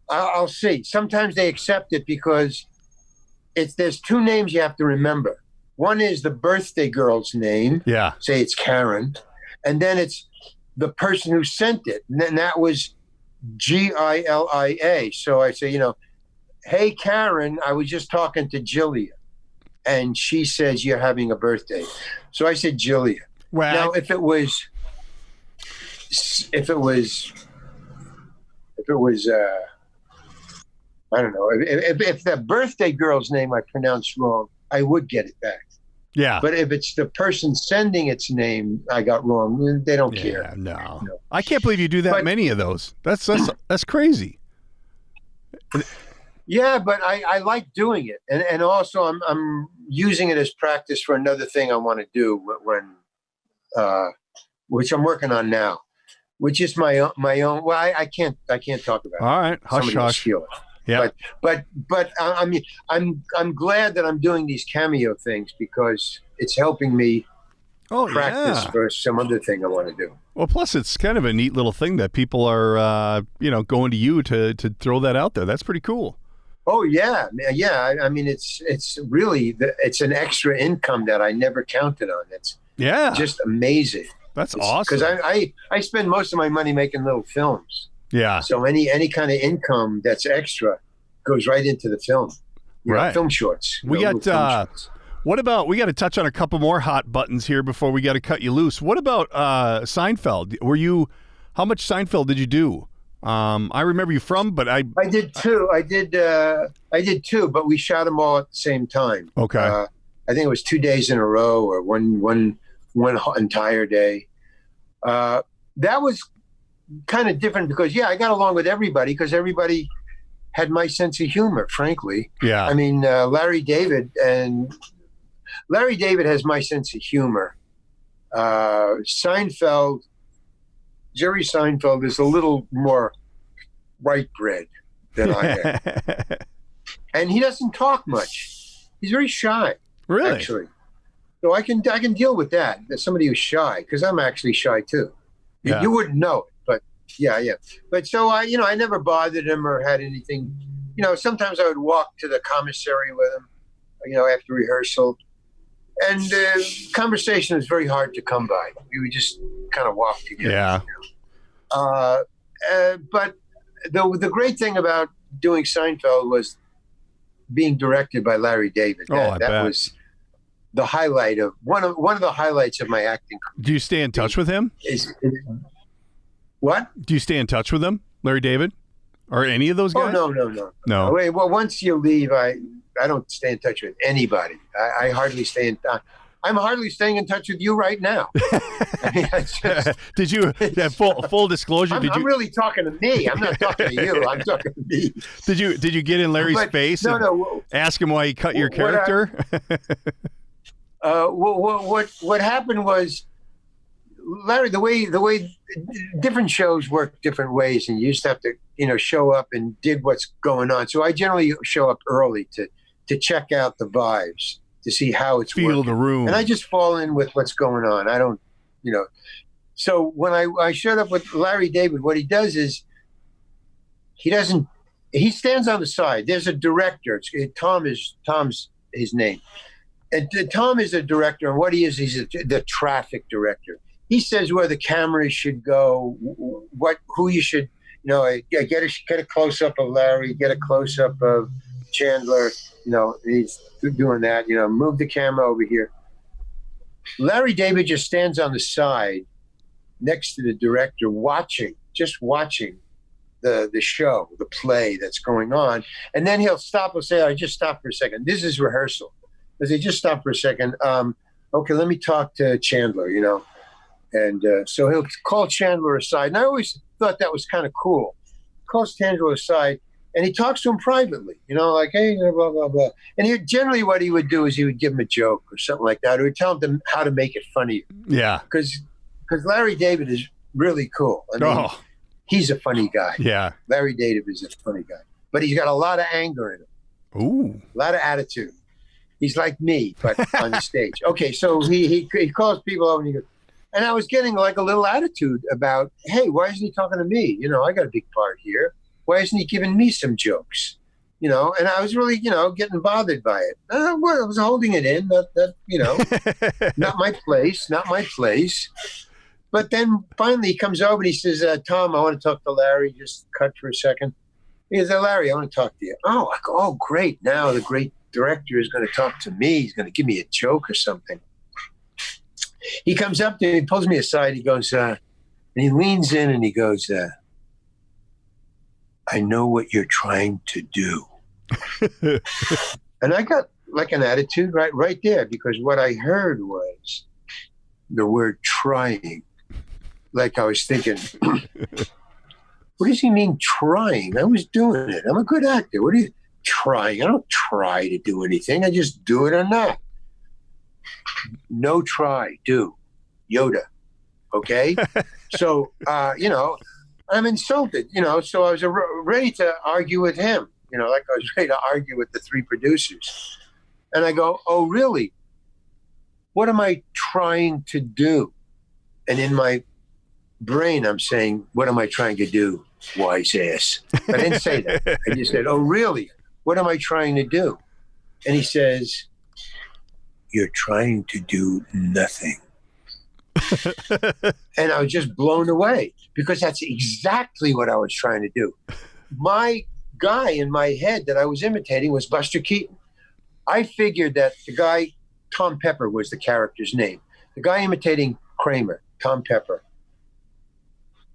I'll see. Sometimes they accept it because there's 2 names you have to remember. One is the birthday girl's name. Yeah. Say it's Karen. And then it's the person who sent it. And then that was Gilia. So I say, hey, Karen, I was just talking to Gilia. And she says you're having a birthday. So I said Gilia. Well, now, if it was I don't know, if the birthday girl's name I pronounced wrong, I would get it back. Yeah. But if it's the person sending its name I got wrong, they don't care. No. I can't believe you do that many of those. That's crazy. Yeah, but I like doing it, and also I'm using it as practice for another thing I want to do which I'm working on now, which is my own. Well, I can't talk about it. All right, hush. Yeah, but I'm glad that I'm doing these cameo things because it's helping me practice for some other thing I want to do. Well, plus it's kind of a neat little thing that people are going to you to throw that out there. That's pretty cool. Oh yeah. I mean, it's really it's an extra income that I never counted on. Yeah. Just amazing. That's awesome. Because I spend most of my money making little films. Yeah. So any kind of income that's extra goes right into the film. Right. Film shorts. We got what about, we got to touch on a couple more hot buttons here before we got to cut you loose. What about Seinfeld? How much Seinfeld did you do? I remember you but I did two. I did two, but we shot them all at the same time. Okay. I think it was 2 days in a row or one entire day. That was kind of different because, I got along with everybody because everybody had my sense of humor, frankly. Yeah. I mean, Larry David has my sense of humor. Jerry Seinfeld is a little more white bread than I am. And he doesn't talk much. He's very shy. Really? Actually. So I can deal with that. As somebody who's shy, because I'm actually shy too. Yeah. You wouldn't know it, but yeah. But so I never bothered him or had anything. Sometimes I would walk to the commissary with him, after rehearsal. And conversation was very hard to come by. We would just kind of walk together. Yeah. But the great thing about doing Seinfeld was being directed by Larry David. That was the highlight of one of the highlights of my acting career. Do you stay in touch with him? What? Do you stay in touch with him, Larry David, or any of those guys? Oh no. Wait, well, once you leave, I don't stay in touch with anybody. I hardly stay in touch. I'm hardly staying in touch with you right now. I mean, did you? Full disclosure. I'm really talking to me. I'm not talking to you. I'm talking to me. Did you get in Larry's face? No. Ask him why he cut your character. What happened was, Larry, the way different shows work different ways, and you just have to show up and dig what's going on. So I generally show up early to check out the vibes, to see how it's feel working. The room, and I just fall in with what's going on. I don't, So when I showed up with Larry David, what he does is he stands on the side. There's a director. Tom's his name, and Tom is a director. And what he is, he's the traffic director. He says where the cameras should go, who you should, get a close up of Larry, get a close up of Chandler. He's doing that. Move the camera over here. Larry David just stands on the side next to the director, just watching the show, the play that's going on, and then he'll stop and say, "I just stop for a second. This is rehearsal." I say, "Just stop for a second. Okay, let me talk to Chandler." And so he'll call Chandler aside. And I always thought that was kind of cool. Calls Chandler aside, and he talks to him privately, like, "Hey, blah, blah, blah." And generally what he would do is he would give him a joke or something like that, or he'd tell him how to make it funny. Yeah. Because Larry David is really cool. I mean, he's a funny guy. Yeah. Larry David is a funny guy. But he's got a lot of anger in him. Ooh. A lot of attitude. He's like me, but on the stage. Okay, so he calls people over and he goes, and I was getting like a little attitude about, hey, why isn't he talking to me? I got a big part here. Why isn't he giving me some jokes? And I was really, getting bothered by it. I was holding it in, not my place. But then finally he comes over and he says, "Tom, I want to talk to Larry. Just cut for a second." He says, "Larry, I want to talk to you." Oh, I go, "Oh, great. Now the great director is going to talk to me. He's going to give me a joke or something." He comes up to me, he pulls me aside, he goes, and he leans in and he goes, "I know what you're trying to do." And I got like an attitude right there, because what I heard was the word trying. Like I was thinking, what does he mean trying? I was doing it. I'm a good actor. What are you trying? I don't try to do anything. I just do it or not. No try, do. Yoda. Okay? So, I'm insulted, so I was ready to argue with him, like I was ready to argue with the three producers. And I go, "Oh, really? What am I trying to do?" And in my brain, I'm saying, "What am I trying to do, wise ass?" I didn't say that. I just said, "Oh, really? What am I trying to do?" And he says, "You're trying to do nothing." And I was just blown away because that's exactly what I was trying to do. My guy in my head that I was imitating was Buster Keaton. I figured that the guy, Tom Pepper was the character's name. The guy imitating Kramer, Tom Pepper.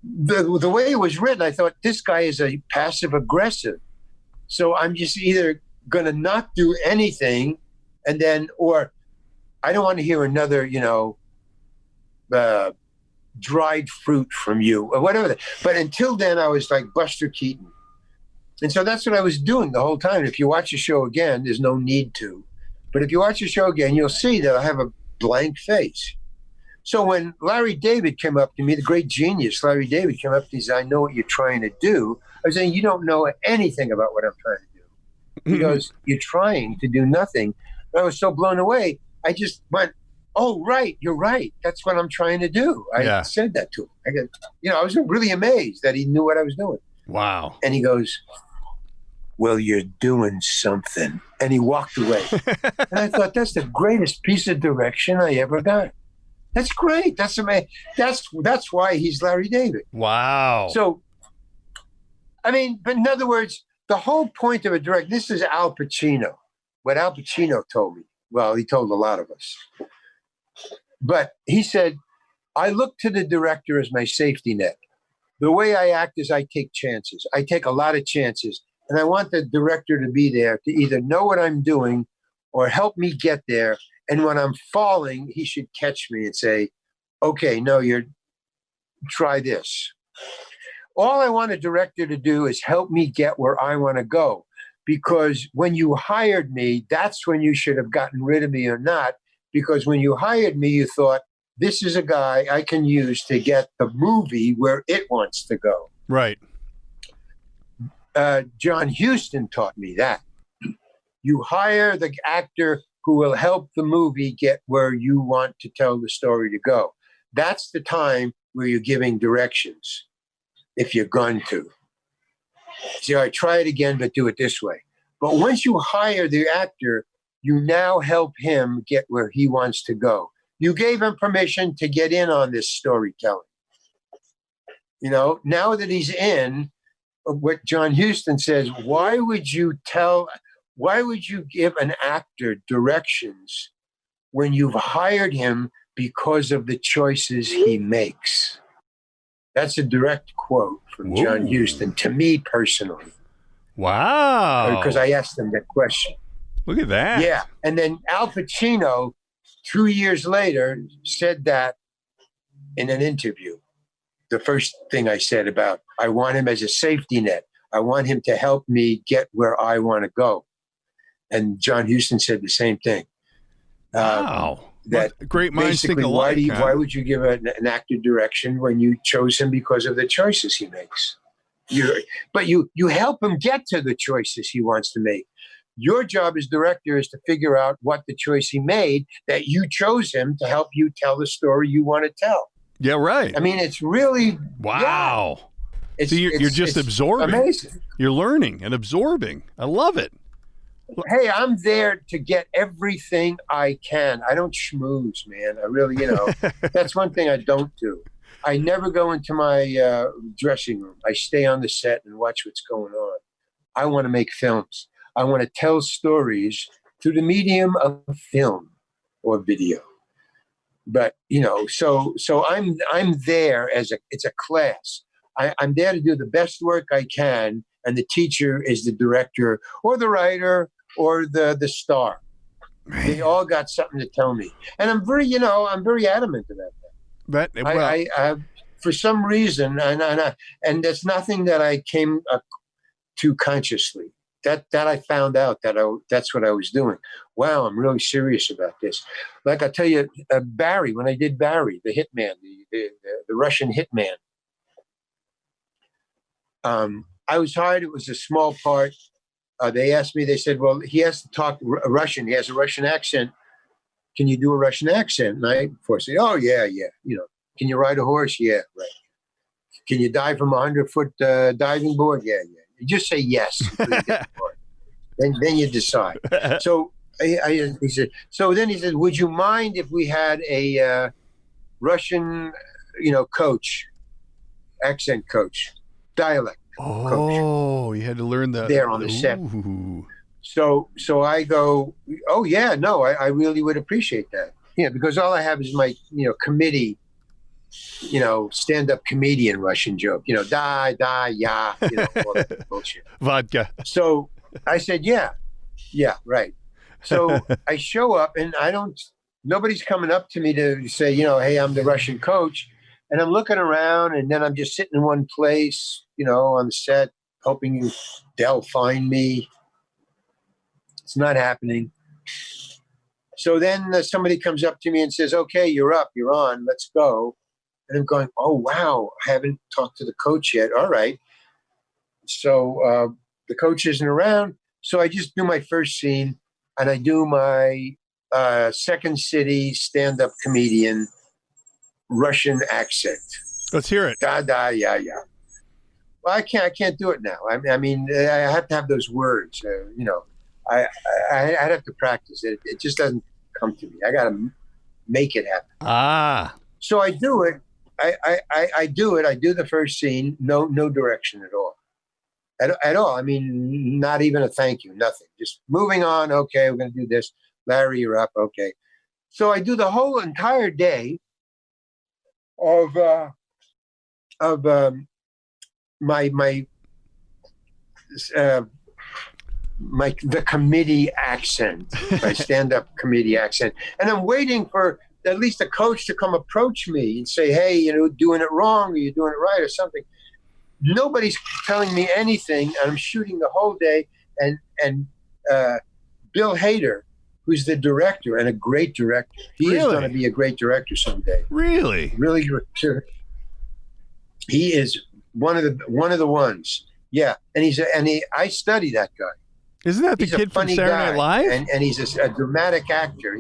The way it was written, I thought this guy is a passive aggressive. So I'm just either going to not do anything and then, or I don't want to hear another, dried fruit from you or whatever. But until then, I was like Buster Keaton. And so that's what I was doing the whole time. If you watch the show again, there's no need to. But if you watch the show again, you'll see that I have a blank face. So when Larry David came up to me, the great genius, Larry David came up to me and said, I know what you're trying to do. I was saying, you don't know anything about what I'm trying to do. He goes, you're trying to do nothing. And I was so blown away. I just went, oh, right, you're right. That's what I'm trying to do. I said that to him. I go, I was really amazed that he knew what I was doing. Wow. And he goes, well, you're doing something. And he walked away. And I thought, that's the greatest piece of direction I ever got. That's great. That's amazing. That's why he's Larry David. Wow. So, but in other words, the whole point of a direct, this is Al Pacino. What Al Pacino told me. Well, he told a lot of us. But he said, I look to the director as my safety net. The way I act is I take chances. I take a lot of chances. And I want the director to be there to either know what I'm doing or help me get there. And when I'm falling, he should catch me and say, okay, no, try this. All I want a director to do is help me get where I want to go. Because when you hired me, that's when you should have gotten rid of me or not. Because when you hired me, you thought, this is a guy I can use to get the movie where it wants to go. Right. John Hughes taught me that. You hire the actor who will help the movie get where you want to tell the story to go. That's the time where you're giving directions, if you're going to. See, I try it again, but do it this way. But once you hire the actor, you now help him get where he wants to go. You gave him permission to get in on this storytelling. Now that he's in, what John Hughes says, why would you give an actor directions when you've hired him because of the choices he makes? That's a direct quote from John Hughes to me personally. Wow. Because I asked him that question. Look at that. Yeah. And then Al Pacino, 2 years later, said that in an interview. The first thing I said about, I want him as a safety net. I want him to help me get where I want to go. And John Hughes said the same thing. Wow. That great minds think alike. Why would you give an actor direction when you chose him because of the choices he makes? But you help him get to the choices he wants to make. Your job as director is to figure out what the choice he made that you chose him to help you tell the story you want to tell. Yeah, right. It's really wow. Yeah. So you're just absorbing. Amazing. You're learning and absorbing. I love it. Hey, I'm there to get everything I can. I don't schmooze, man. I really, that's one thing I don't do. I never go into my dressing room. I stay on the set and watch what's going on. I want to make films. I want to tell stories through the medium of film or video. But, so I'm there it's a class. I'm there to do the best work I can. And the teacher is the director or the writer or the star. Man. They all got something to tell me. And I'm very adamant about that. I for some reason, and that's nothing that I came to consciously. That I found out that's what I was doing. Wow, I'm really serious about this. Like I tell you, Barry, when I did Barry, the hitman, the Russian hitman, I was hired. It was a small part. They asked me, they said, well, he has to talk Russian. He has a Russian accent. Can you do a Russian accent? And I, of course, say, oh, yeah. Can you ride a horse? Yeah, right. Can you dive from a 100-foot diving board? Yeah. You just say yes. Then you decide. So he said, would you mind if we had a Russian, coach, accent coach, dialect coach. Oh, you had to learn that there on the set. Ooh. So I go, oh yeah, no, I really would appreciate that. Yeah, because all I have is my, committee, stand-up comedian Russian joke, da, ya, all that bullshit. Vodka. So I said, yeah, right. So I show up and nobody's coming up to me to say, hey, I'm the Russian coach. And I'm looking around and then I'm just sitting in one place, on the set, hoping they'll find me. It's not happening. So then somebody comes up to me and says, okay, you're up, you're on, let's go. And I'm going, oh, wow, I haven't talked to the coach yet. All right. So the coach isn't around. So I just do my first scene and I do my second city stand-up comedian Russian accent. Let's hear it. Da, ya. Well, I can't do it now. I mean, I have to have those words, I'd have to practice it. It just doesn't come to me. I got to make it happen. Ah. So I do it. I do it. I do the first scene. No direction at all. At all. I mean, not even a thank you. Nothing. Just moving on. Okay, we're going to do this. Larry, you're up. Okay. So I do the whole entire day of the committee accent, my stand-up committee accent. And I'm waiting for at least a coach to come approach me and say, hey, doing it wrong, or you're doing it right or something. Nobody's telling me anything. And I'm shooting the whole day. And Bill Hader, who's the director and a great director, he is going to be a great director someday. Really? Really. He is one of the ones. Yeah. And I study that guy. Isn't that the kid from Saturday Night Live? And he's a dramatic actor.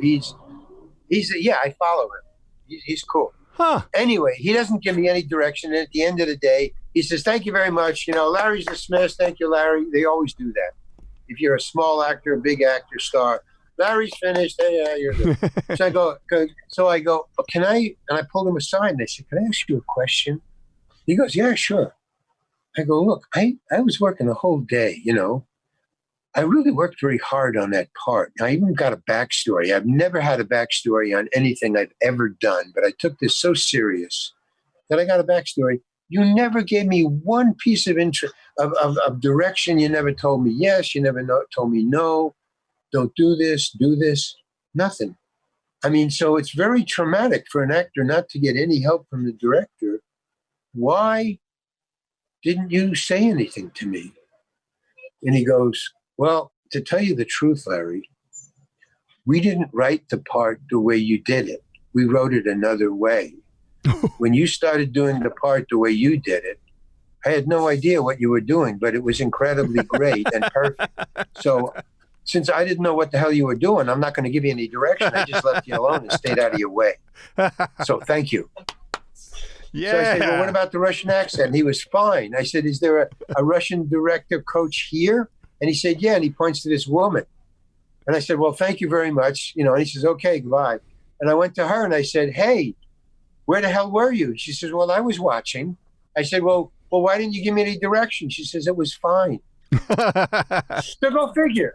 I follow him. He's cool. Huh. Anyway, he doesn't give me any direction. And at the end of the day, he says, thank you very much. Larry's dismissed. Thank you, Larry. They always do that. If you're a small actor, a big actor, star, Larry's finished. Yeah, you're good. So I go, can I? And I pulled him aside and I said, can I ask you a question? He goes, yeah, sure. I go, look, I was working the whole day, I really worked very hard on that part. I even got a backstory. I've never had a backstory on anything I've ever done, but I took this so serious that I got a backstory. You never gave me one piece of direction. You never told me yes. You never told me no. Don't do this. Nothing. I mean, so it's very traumatic for an actor not to get any help from the director. Why didn't you say anything to me? And he goes, well, to tell you the truth, Larry, we didn't write the part the way you did it. We wrote it another way. When you started doing the part the way you did it, I had no idea what you were doing, but it was incredibly great and perfect. So since I didn't know what the hell you were doing, I'm not going to give you any direction. I just left you alone and stayed out of your way. So thank you. Yeah. So I said, well, what about the Russian accent? And he was fine. I said, is there a Russian director coach here? And he said, yeah. And he points to this woman. And I said, well, thank you very much. And he says, okay, goodbye. And I went to her and I said, hey, where the hell were you? She says, well, I was watching. I said, well, why didn't you give me any direction? She says, it was fine. So go figure.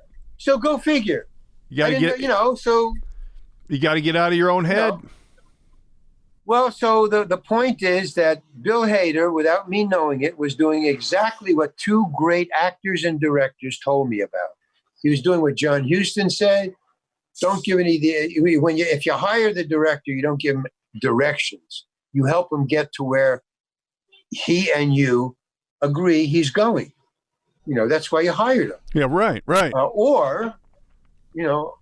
You got to get, so you got to get out of your own head. Well, so the point is that Bill Hader, without me knowing it, was doing exactly what two great actors and directors told me about. He was doing what John Hughes said. Don't give if you hire the director, you don't give him directions. You help him get to where he and you agree he's going. That's why you hired him. Yeah, right. Or you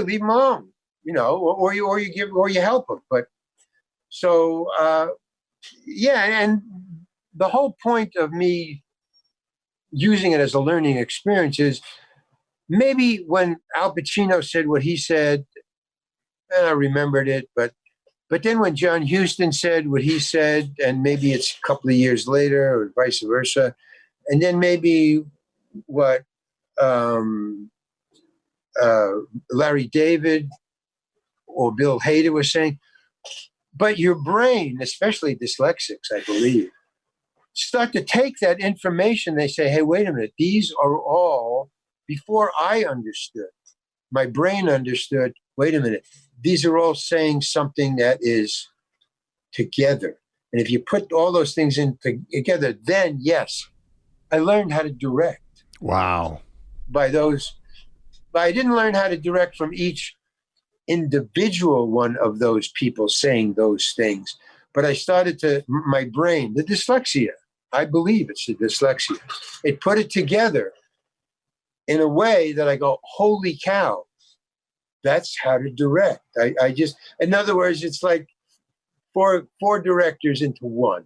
leave him alone. Or you help them. But so, and the whole point of me using it as a learning experience is maybe when Al Pacino said what he said, and I remembered it, but then when John Hughes said what he said, and maybe it's a couple of years later or vice versa, and then maybe what Larry David or Bill Hader was saying, But your brain, especially dyslexics, I believe, start to take that information. They say, hey, wait a minute. These are all, before I understood, my brain understood, wait a minute. These are all saying something that is together. And if you put all those things in together, then yes, I learned how to direct. Wow. By those, but I didn't learn how to direct from each individual one of those people saying those things. But I started to, my brain, the dyslexia, I believe it's the dyslexia. It put it together in a way that I go, holy cow, that's how to direct. I just, in other words, it's like four directors into one.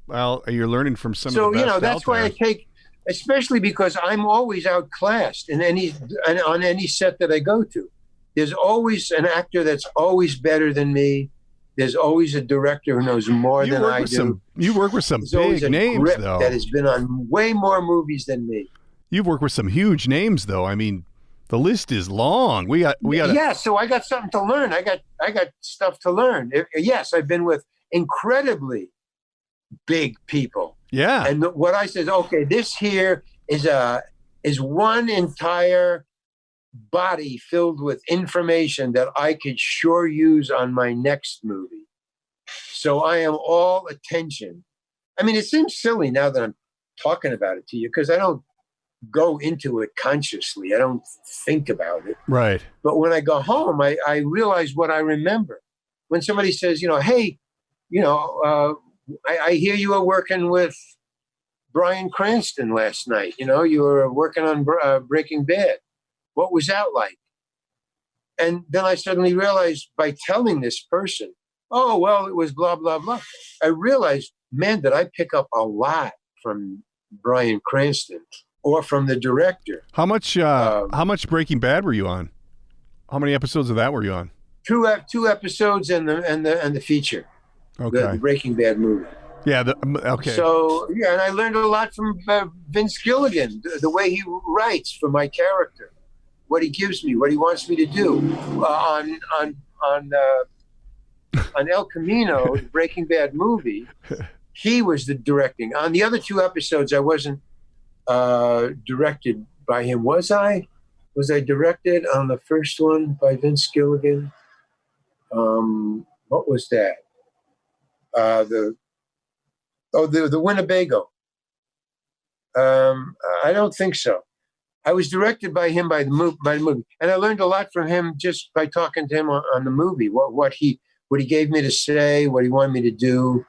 Well, you're learning from some so, of the best that's out why there. I take, especially because I'm always outclassed on any set that I go to. There's always an actor that's always better than me. There's always a director who knows more than I do. You work with some There's big names, though. That has been on way more movies than me. You've worked with some huge names, though. I mean, the list is long. We got. Yeah, so I got something to learn. I got stuff to learn. Yes, I've been with incredibly big people. Yeah. And what I said, okay, this here is one entire body filled with information that I could sure use on my next movie. So I am all attention. I mean, it seems silly now that I'm talking about it to you because I don't go into it consciously. I don't think about it. Right. But when I go home, I realize what I remember. When somebody says, hey, I hear you were working with Bryan Cranston last night. You were working on Breaking Bad. What was that like? And then I suddenly realized by telling this person, oh, well, it was blah, blah, blah. I realized, man, did I pick up a lot from Bryan Cranston or from the director. How much Breaking Bad were you on? How many episodes of that were you on? Two episodes and the feature. Okay. The Breaking Bad movie. Yeah. Okay. So, and I learned a lot from Vince Gilligan, the way he writes for my character, what he gives me, what he wants me to do. On El Camino, the Breaking Bad movie, he was the directing. On the other two episodes, I wasn't directed by him. Was I? Was I directed on the first one by Vince Gilligan? What was that? The Winnebago. I don't think so. I was directed by him by the movie, and I learned a lot from him just by talking to him on the movie. What he gave me to say, what he wanted me to do,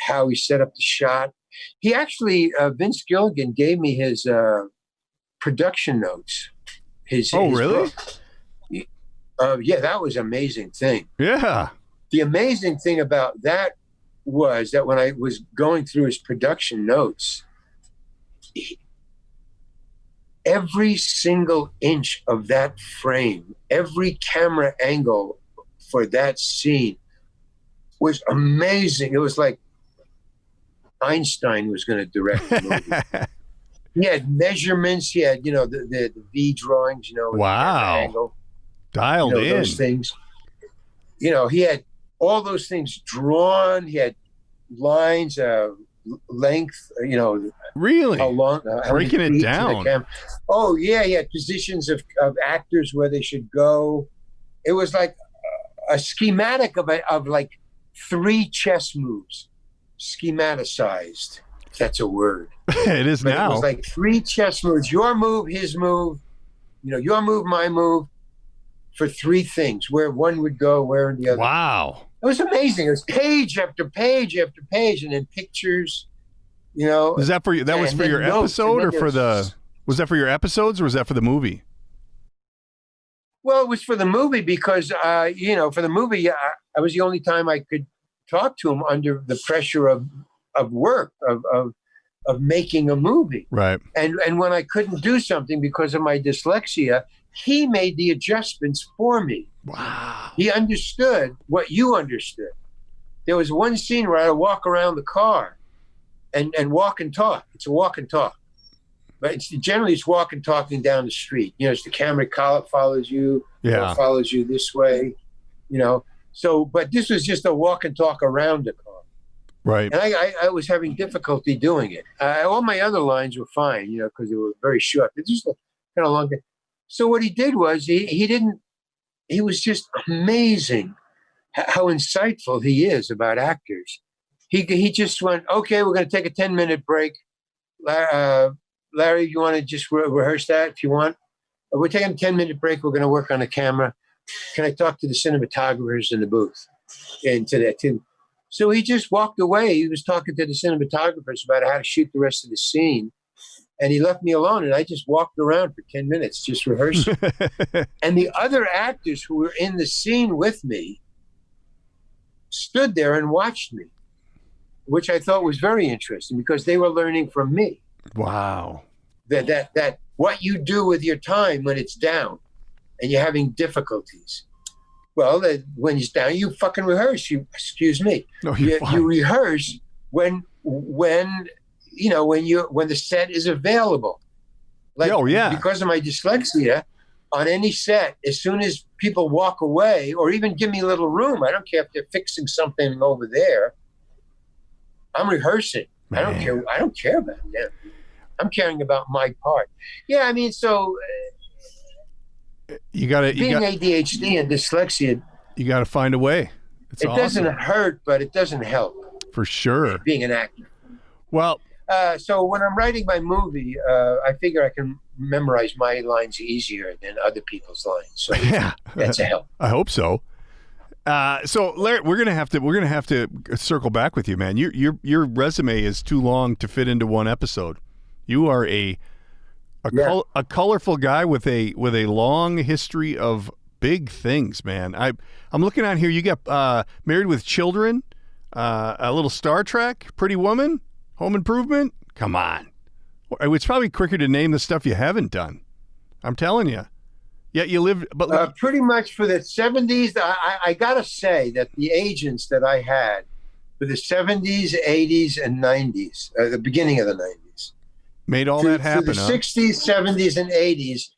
how he set up the shot. He actually, Vince Gilligan gave me his production notes. Really? Yeah, that was an amazing thing. Yeah. The amazing thing about that was that when I was going through his production notes, every single inch of that frame, every camera angle for that scene was amazing. It was like Einstein was going to direct the movie. He had measurements. He had, the V drawings, Wow. Angle, Dialed in. Those things. He had all those things drawn. He had lines, length, Really? how long, breaking it down. Oh yeah, he had positions of actors where they should go. It was like a schematic of like 3 chess moves, schematicized. If that's a word. It is now. It was like 3 chess moves: your move, his move, your move, my move, for 3 things. Where one would go, where the other. Wow. It was amazing. It was page after page after page, and then pictures. Was that for you? That was for your episode, or was that for your episodes, or was that for the movie? Well, it was for the movie because, for the movie, I was the only time I could talk to him under the pressure of work, of making a movie. Right. And when I couldn't do something because of my dyslexia, he made the adjustments for me. Wow. He understood what you understood. There was one scene where I would walk around the car and walk and talk. It's a walk and talk. But generally it's walk and talking down the street. It's the camera follows you, yeah, follows you this way, So, but this was just a walk and talk around the car. Right. And I was having difficulty doing it. All my other lines were fine, because they were very short. But just kind of long. So what he did was he was just amazing how insightful he is about actors. He just went, okay, we're going to take a 10-minute break. Larry, you want to just rehearse that if you want? We're taking a 10-minute break. We're going to work on the camera. Can I talk to the cinematographers in the booth? And to that too. So he just walked away. He was talking to the cinematographers about how to shoot the rest of the scene. And he left me alone. And I just walked around for 10 minutes, just rehearsing. And the other actors who were in the scene with me stood there and watched me, which I thought was very interesting because they were learning from me. Wow. That what you do with your time when it's down and you're having difficulties. Well, when it's down, you fucking rehearse. Excuse me. No, you fine. rehearse when the set is available. Because of my dyslexia, on any set, as soon as people walk away or even give me a little room, I don't care if they're fixing something over there. I'm rehearsing. Man. I don't care about them. I'm caring about my part. Yeah, I mean, so you got ADHD and dyslexia. You got to find a way. It doesn't hurt, but it doesn't help. For sure. Being an actor. Well, so when I'm writing my movie, I figure I can memorize my lines easier than other people's lines. So yeah, that's a help. I hope so. So Larry, we're gonna have to circle back with you, man. Your resume is too long to fit into one episode. You are a colorful guy with a long history of big things, man. I'm looking on here. You got Married with Children, a little Star Trek, Pretty Woman, Home Improvement. Come on, it's probably quicker to name the stuff you haven't done. I'm telling you. Yeah, you lived, but pretty much for the 70s. I gotta say that the agents that I had for the 70s, 80s, and 90s, the beginning of the 90s, made all that happen. The 60s, 70s, and 80s,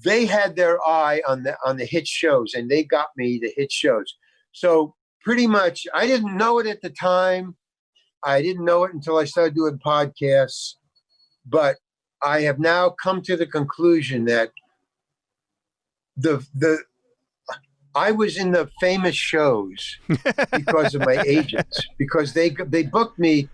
they had their eye on the hit shows, and they got me the hit shows. So pretty much, I didn't know it at the time. I didn't know it until I started doing podcasts. But I have now come to the conclusion that I was in the famous shows because of my agents, because they booked me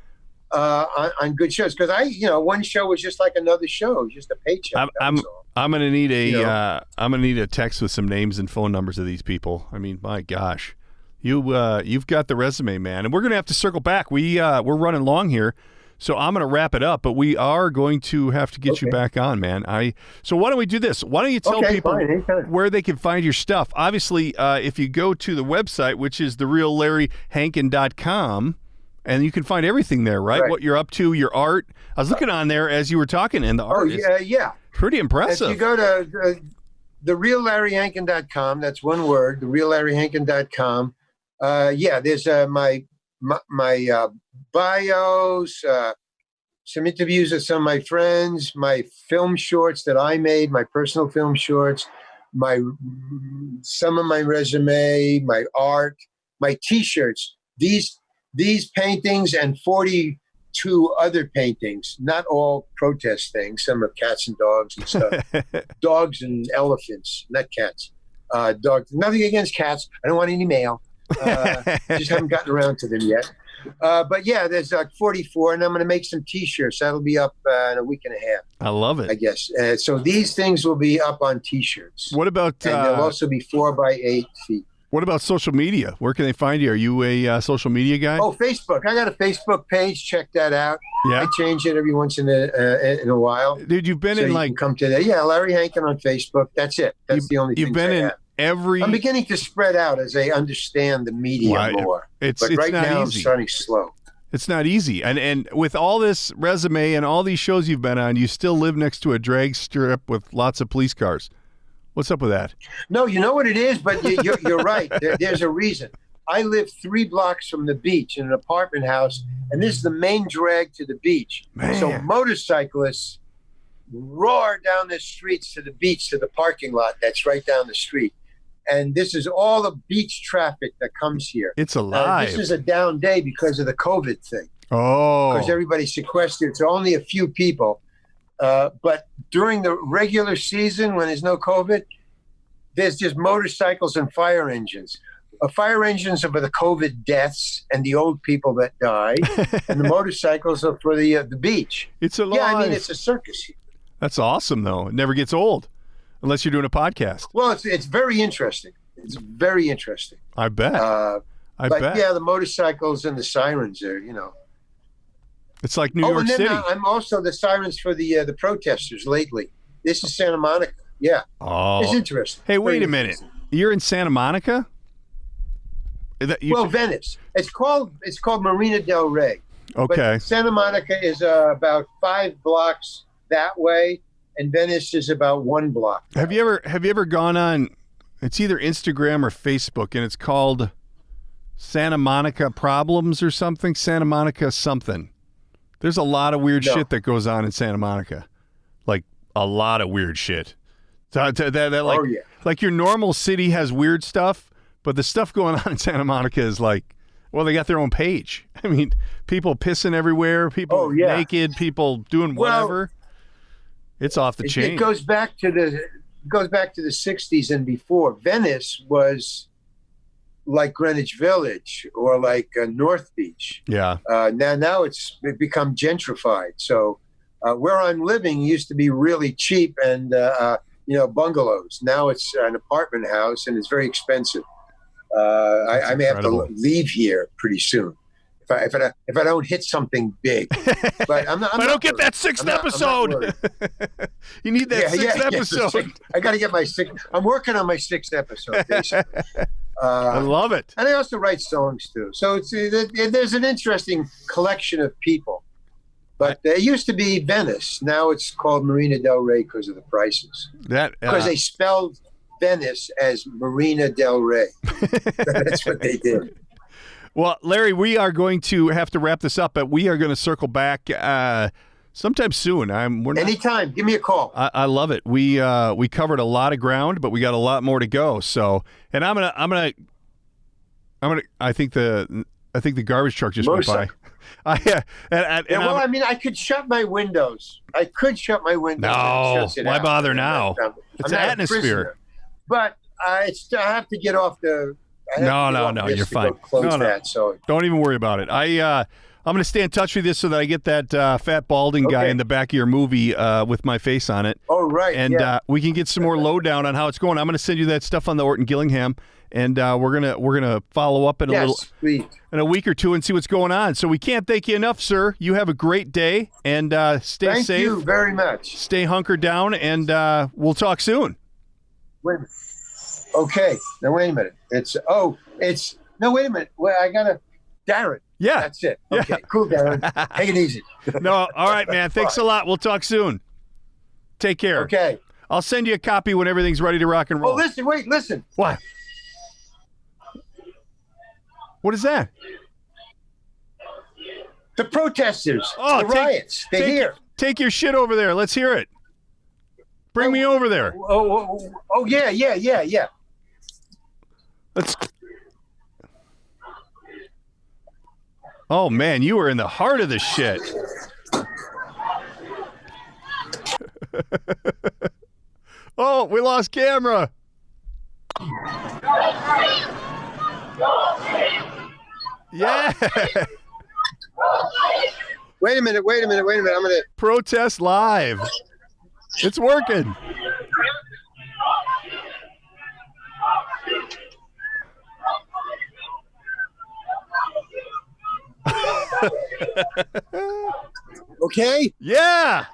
on good shows. Because one show was just like another show, just a paycheck. I'm gonna need a text with some names and phone numbers of these people. I mean, my gosh, you've got the resume, man, and we're gonna have to circle back. We're running long here. So I'm going to wrap it up, but we are going to have to get you back on, man. So why don't we do this? Why don't you tell people where they can find your stuff? Obviously, if you go to the website, which is thereallarryhankin.com, and you can find everything there, right? What you're up to, your art. I was looking on there as you were talking, and the art is pretty impressive. If you go to thereallarryhankin.com, that's one word, thereallarryhankin.com. There's my bios, some interviews with some of my friends, my film shorts that I made, my personal film shorts, some of my resume, my art, my T-shirts, these paintings and 42 other paintings, not all protest things. Some are cats and dogs and stuff. Dogs and elephants, not cats. Dogs. Nothing against cats. I don't want any mail. Just haven't gotten around to them yet. But yeah, there's like 44, and I'm going to make some T-shirts. That'll be up in a week and a half. I love it. I guess. So these things will be up on T-shirts. What about? And they'll also be 4x8 feet. What about social media? Where can they find you? Are you a social media guy? Oh, Facebook. I got a Facebook page. Check that out. Yeah. I change it every once in a while. Dude, you've been in come to that. Yeah, Larry Hankin on Facebook. That's it. That's the only thing. You've been in I'm beginning to spread out as I understand the media more. But right now, I'm starting slow. It's not easy. And with all this resume and all these shows you've been on, you still live next to a drag strip with lots of police cars. What's up with that? No, you know what it is, but you're right. There's a reason. I live 3 blocks from the beach in an apartment house, and this is the main drag to the beach. Man. So motorcyclists roar down the streets to the beach, to the parking lot that's right down the street. And this is all the beach traffic that comes here. It's alive. This is a down day because of the COVID thing. Oh. Because everybody's sequestered. So only a few people. But during the regular season, when there's no COVID, there's just motorcycles and fire engines. Fire engines are for the COVID deaths and the old people that die, and the motorcycles are for the beach. It's alive. Yeah, I mean, it's a circus here. That's awesome, though. It never gets old, unless you're doing a podcast. Well, it's very interesting. It's very interesting. I bet. I bet. Yeah, the motorcycles and the sirens are, It's like New York and then City. I'm also the sirens for the protesters lately. This is Santa Monica. Yeah. Oh. It's interesting. Hey, wait Very a minute. interesting. You're in Santa Monica? Venice. It's called Marina del Rey. Okay. But Santa Monica is about 5 blocks that way, and Venice is about 1 block. Have you ever gone on? It's either Instagram or Facebook, and it's called Santa Monica Problems or something. Santa Monica something. There's a lot of weird shit that goes on in Santa Monica, like a lot of weird shit. Like your normal city has weird stuff, but the stuff going on in Santa Monica is like, well, they got their own page. I mean, people pissing everywhere, people naked, people doing whatever. It's off the chain. It goes back to the 60s and before. Venice was like Greenwich Village or like North Beach. Yeah. Now it's become gentrified. So where I'm living used to be really cheap and bungalows. Now it's an apartment house and it's very expensive. I may have to leave here pretty soon if I don't hit something big. But I'm not. I don't get that 6th episode. You need that 6th episode. I got to get my 6th. I'm working on my 6th episode. Basically. I love it. And I also write songs too. So there's an interesting collection of people. But it used to be Venice. Now it's called Marina del Rey because of the prices. Because they spelled Venice as Marina del Rey. That's what they did. Well, Larry, we are going to have to wrap this up, but we are going to circle back sometime soon. Anytime. Give me a call. I love it. We covered a lot of ground, but we got a lot more to go. So, and I think the garbage truck just went by. I could shut my windows. No, why bother now? It's an atmosphere. But I have to get off the. No, you're fine. So don't even worry about it. I'm going to stay in touch with you so that I get that fat balding guy in the back of your movie with my face on it. Oh, right. And we can get some more lowdown on how it's going. I'm going to send you that stuff on the Orton Gillingham, and we're gonna follow up in a week or two and see what's going on. So we can't thank you enough, sir. You have a great day and stay safe. Thank you very much. Stay hunkered down, and we'll talk soon. Okay. Now wait a minute. Wait a minute. Well, I gotta, Darren. Yeah. That's it. Okay. Yeah. Cool, Darren. Take it easy. No. All right, man. Thanks a lot. We'll talk soon. Take care. Okay. I'll send you a copy when everything's ready to rock and roll. Oh, listen. What? What is that? The protesters. The riots. They're here. Take your shit over there. Let's hear it. Bring me over there. Oh, yeah. Let's. Oh man, you were in the heart of the shit. Oh, we lost camera. Yeah. Wait a minute. I'm gonna protest live. It's working. Okay. Yeah.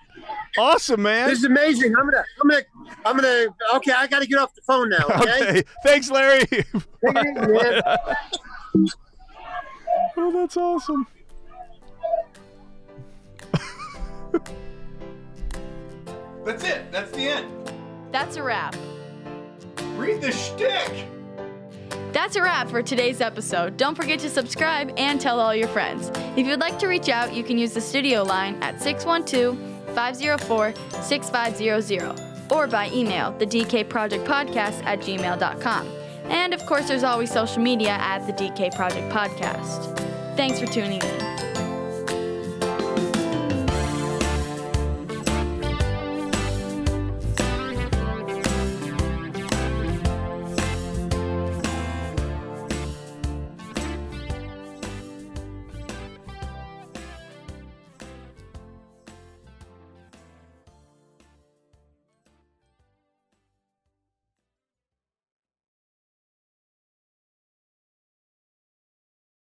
Awesome, man. This is amazing. I'm gonna. Okay, I gotta get off the phone now. Okay. Thanks, Larry. Take it easy, man. Oh, that's awesome. That's it. That's the end. That's a wrap. Read the shtick. That's a wrap for today's episode. Don't forget to subscribe and tell all your friends. If you'd like to reach out, you can use the studio line at 612-504-6500 or by email, thedkprojectpodcast@gmail.com. And of course, there's always social media at the DK Project Podcast. Thanks for tuning in.